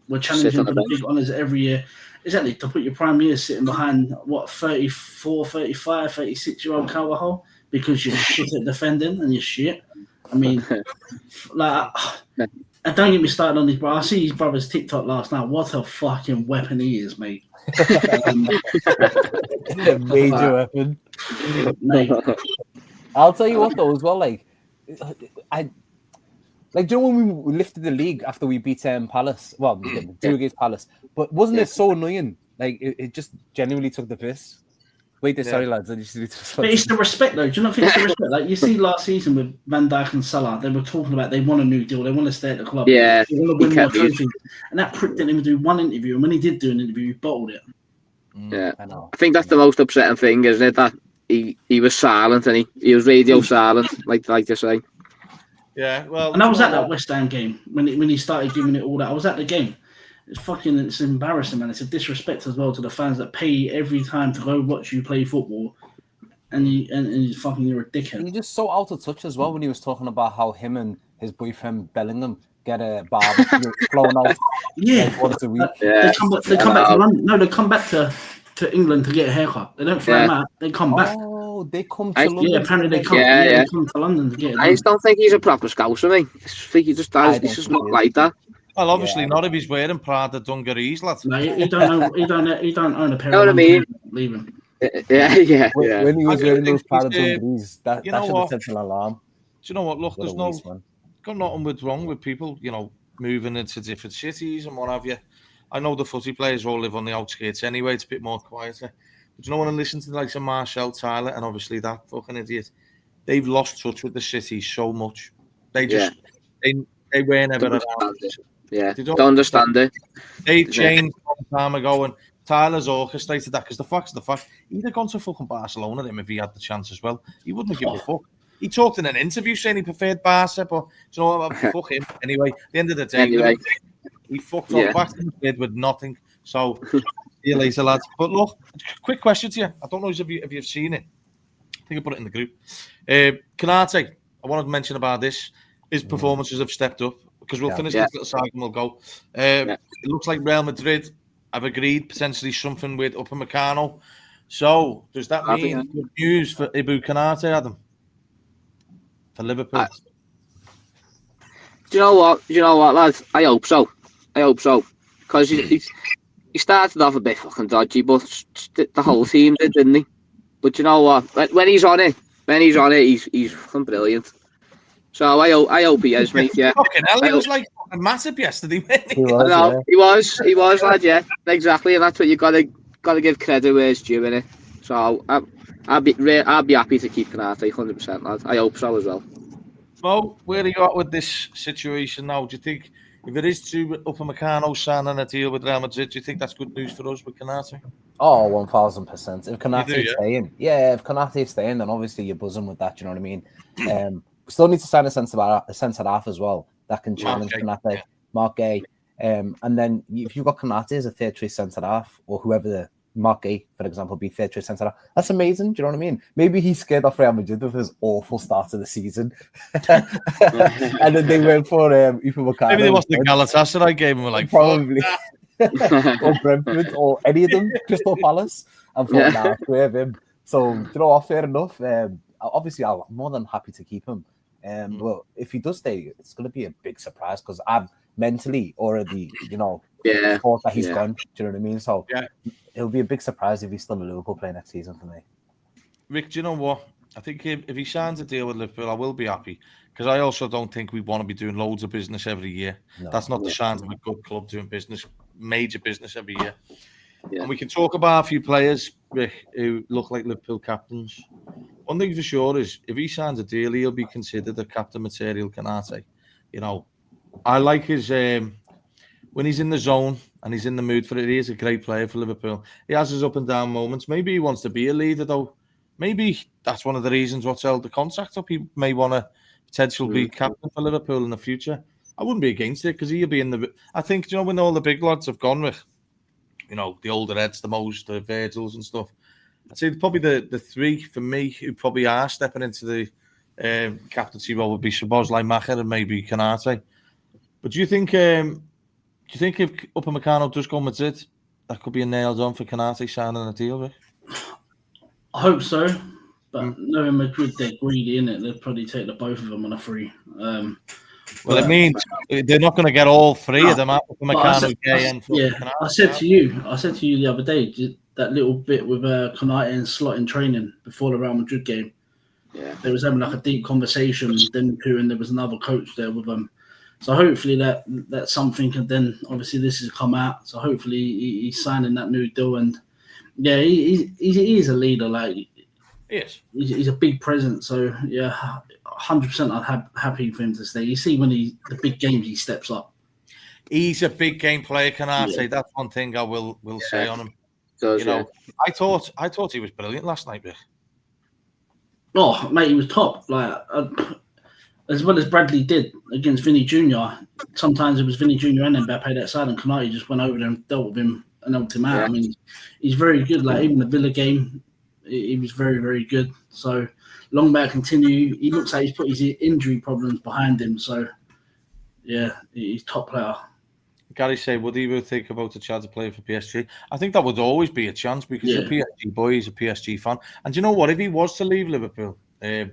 [SPEAKER 5] we're challenging
[SPEAKER 3] Sit on
[SPEAKER 5] for
[SPEAKER 3] the
[SPEAKER 5] the big honours every year. Exactly, to put your prime years sitting behind, 34, 35, 36-year-old Carvajal because you're shit at defending and you're shit. I mean, like, and don't get me started on this, bro. I see his brother's TikTok last night. What a fucking weapon he is, mate.
[SPEAKER 2] Major weapon.
[SPEAKER 5] Mate.
[SPEAKER 2] I'll tell you what though, as well. Like, do you know when we lifted the league after we beat Palace? Well, we didn't do against Palace, but wasn't it so annoying? Like, it just genuinely took the piss. Wait, sorry, lads. I just need to respond.
[SPEAKER 5] But it's the respect, though. Do you not think it's the respect? Like, you see last season with Van Dijk and Salah, they were talking about they want a new deal. They want to stay at the club.
[SPEAKER 3] Yeah.
[SPEAKER 5] They want to win more trophies. And that prick didn't even do one interview. And when he did do an interview, he bottled it.
[SPEAKER 3] Yeah. I think that's the most upsetting thing, isn't it? That he was silent and he was radio silent, like to say.
[SPEAKER 1] Yeah, well...
[SPEAKER 5] And I was at that West Ham game when he started giving it all that. I was at the game. It's embarrassing, man. It's a disrespect as well to the fans that pay every time to go watch you play football, and you're a dickhead.
[SPEAKER 2] You're just so out of touch as well when he was talking about how him and his boyfriend Bellingham get a barber flown out once a week.
[SPEAKER 5] They come back to London. No, they come back to England to get a haircut. They don't fly them out. They come back.
[SPEAKER 2] Oh, they come to London.
[SPEAKER 5] Yeah, apparently they come. They come to London to get it.
[SPEAKER 3] I just don't think he's a proper scouser, mate. I think he just does. He's just not like that.
[SPEAKER 1] Well, obviously not if he's wearing Prada dungarees, lads.
[SPEAKER 5] No, he don't own a pair.
[SPEAKER 3] You know what I mean?
[SPEAKER 5] Leave him.
[SPEAKER 3] Yeah.
[SPEAKER 2] When he was wearing those Prada dungarees, that should have set an alarm.
[SPEAKER 1] Do you know what? Look, there's got nothing wrong with people, moving into different cities and what have you. I know the footy players all live on the outskirts anyway. It's a bit more quieter. But you know, when I listen to the likes of Marshall, Tyler, and obviously that fucking idiot, they've lost touch with the city so much. They just they were never around.
[SPEAKER 3] Yeah, don't understand it.
[SPEAKER 1] They changed a long time ago, and Tyler's orchestrated that because the fact, he'd have gone to fucking Barcelona if he had the chance as well. He wouldn't have given a fuck. He talked in an interview saying he preferred Barca, but you know what? Fuck him. Anyway, at the end of the day, he fucked off back in the bed with nothing. So, see you later, lads. But look, quick question to you. I don't know if you've seen it. I think I put it in the group. Konate, I wanted to mention about this. His performances have stepped up. Because we'll finish this little side and we'll go. It looks like Real Madrid have agreed potentially something with Upamecano. So does that mean good news for Ibu Konate, Adam? For Liverpool?
[SPEAKER 3] Do you know what, lads? I hope so. Because he started off a bit fucking dodgy, but the whole team did, didn't he? But you know what? When he's on it, he's fucking brilliant. So I hope he is, mate. Yeah.
[SPEAKER 1] Fucking hell, he was like massive yesterday.
[SPEAKER 3] He was, lad. Yeah, exactly, and that's what you gotta give credit where it's due, innit? So I'll be happy to keep Konate 100%, lad. I hope so as well.
[SPEAKER 1] Mo, where are you at with this situation now? Do you think if it is to Upamecano signing a deal with Real Madrid, do you think that's good news for us with Konate?
[SPEAKER 2] Oh, 1,000%. If Konate is staying, if Konate is staying, then obviously you're buzzing with that. Do you know what I mean? We still need to sign a centre half as well that can challenge Konate, Mark Gay, and then if you've got Konate as a third choice centre half, or whoever the Mark Gay, for example, be third choice centre half, that's amazing. Do you know what I mean? Maybe he's scared off Real Madrid with his awful start of the season, and then they went for Upamecano.
[SPEAKER 1] Maybe they watched the Galatasaray game and were like,
[SPEAKER 2] probably, or Brentford, or any of them, Crystal Palace, and thought, nah, we have him. So you know what? Fair enough. Obviously, I'm more than happy to keep him. Well, if he does stay, it's going to be a big surprise because I'm mentally already, thought that he's gone. Do you know what I mean? So it'll be a big surprise if he's still in Liverpool playing next season for me.
[SPEAKER 1] Rick, do you know what? I think if he signs a deal with Liverpool, I will be happy because I also don't think we want to be doing loads of business every year. No, that's not the signs of a good club doing business, major business every year. Yeah. And we can talk about a few players, Rick, who look like Liverpool captains. One thing for sure is if he signs a deal, he'll be considered a captain material Konate. I like his when he's in the zone and he's in the mood for it. He is a great player for Liverpool. He has his up and down moments. Maybe he wants to be a leader though. Maybe that's one of the reasons what's held the contract up. He may want to potentially be captain for Liverpool in the future. I wouldn't be against it because he'll be in the. I think when all the big lads have gone with, the older heads, the most, the Virgils and stuff. I'd say probably the three for me who probably are stepping into the captaincy role would be Szoboszlai, Macher and maybe Konate. But do you think you think if Upamecano does go Madrid, that could be a nailed on for Canate signing a deal, Rick?
[SPEAKER 5] I hope so, but knowing Madrid, they're greedy, innit? They'll probably take the both of them on a free.
[SPEAKER 1] Well, it means they're not going to get all three of them out. Upamecano, Gay, and Canate.
[SPEAKER 5] I said to you the other day, that little bit with Konate and Slot in training before the Real Madrid game.
[SPEAKER 3] Yeah.
[SPEAKER 5] They was having like a deep conversation, then two, and there was another coach there with them. So hopefully that's something, and then obviously this has come out. So hopefully he's signing that new deal, and yeah, he is a leader. Like
[SPEAKER 1] Yes,
[SPEAKER 5] he's a big presence. So yeah, 100%. I'm happy for him to stay. You see when the big games he steps up.
[SPEAKER 1] He's a big game player, Canate. Yeah. That's one thing I will say on him. You know, I thought he was brilliant last night, Rick.
[SPEAKER 5] Oh, mate, he was top. Like, as well as Bradley did against Vinny Jr. Sometimes it was Vinny Jr. and Mbappe that side, and Konate just went over there and dealt with him and helped him out. Yeah. I mean, he's very good. Like, even the Villa game, he was very, very good. So, long may it continue. He looks like he's put his injury problems behind him. So, yeah, he's top player.
[SPEAKER 1] Gary said, would he think about a chance of playing for PSG? I think that would always be a chance because he's a PSG boy, he's a PSG fan. And you know what? If he was to leave Liverpool, I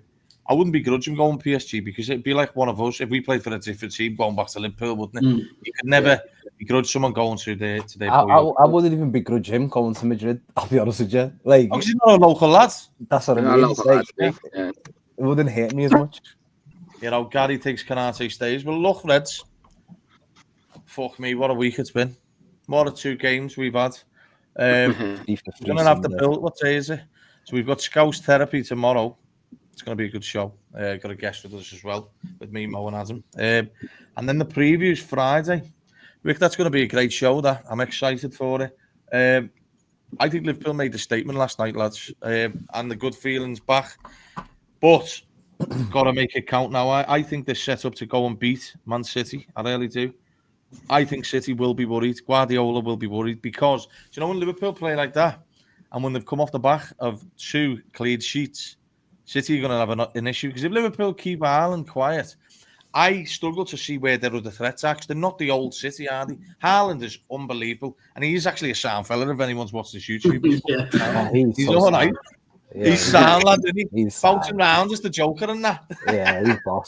[SPEAKER 1] wouldn't begrudge him going PSG because it'd be like one of us. If we played for a different team, going back to Liverpool, wouldn't it? You could never begrudge someone going to their
[SPEAKER 2] I wouldn't even begrudge him going to Madrid, I'll be honest with you. Like,
[SPEAKER 1] because he's not a local lad.
[SPEAKER 2] That's what I mean. It wouldn't hurt me as much.
[SPEAKER 1] You know, Gary thinks Canate stays. Well, look, Reds. Fuck me, what a week it's been. What a 2 games we've had. We're going to have to build. What day is it? So we've got Scouse Therapy tomorrow. It's going to be a good show. Got a guest with us as well, with me, Mo and Adam. And then the preview's Friday. Rick, that's going to be a great show. That I'm excited for it. I think Liverpool made a statement last night, lads, and the good feelings back. But got to make it count now. I think they're set up to go and beat Man City. I really do. I think City will be worried. Guardiola will be worried because, do you know, when Liverpool play like that and when they've come off the back of 2 clean sheets, City are going to have an issue. Because if Liverpool keep Haaland quiet, I struggle to see where their other threats are. They're not the old City, are they? Haaland is unbelievable. And he's actually a sound fella if anyone's watched his YouTube. He's so all right. Yeah, he's sound, lad, isn't he? He's bouncing around as the Joker and that.
[SPEAKER 2] Yeah, he's boss.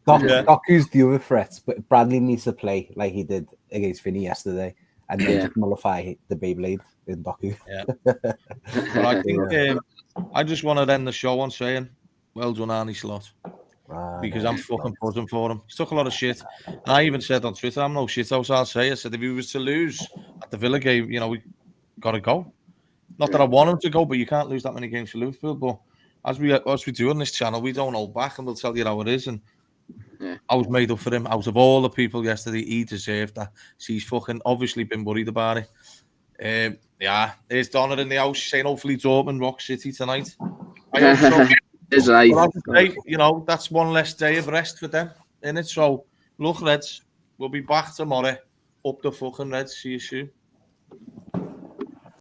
[SPEAKER 2] Doku's the other threat, but Bradley needs to play like he did against Vinny yesterday and then just nullify the Beyblade in Doku.
[SPEAKER 1] Yeah. But I think I just want to end the show on saying, well done, Arnie Slot. Because I'm fucking buzzing for him. He took a lot of shit. And I even said on Twitter, I'm no shithouse, I'll say. I said, if he was to lose at the Villa game, you know, we got to go. Not that I want him to go, but you can't lose that many games for Liverpool. But as we do on this channel, we don't hold back and we'll tell you how it is. And I was made up for him. Out of all the people yesterday, he deserved that. So he's fucking obviously been worried about it. There's Donna in the house saying hopefully Dortmund rock City tonight. I hope so.
[SPEAKER 3] Is right.
[SPEAKER 1] Say, you know, that's one less day of rest for them, innit? So, look, Reds, we'll be back tomorrow. Up the fucking Reds. See you soon.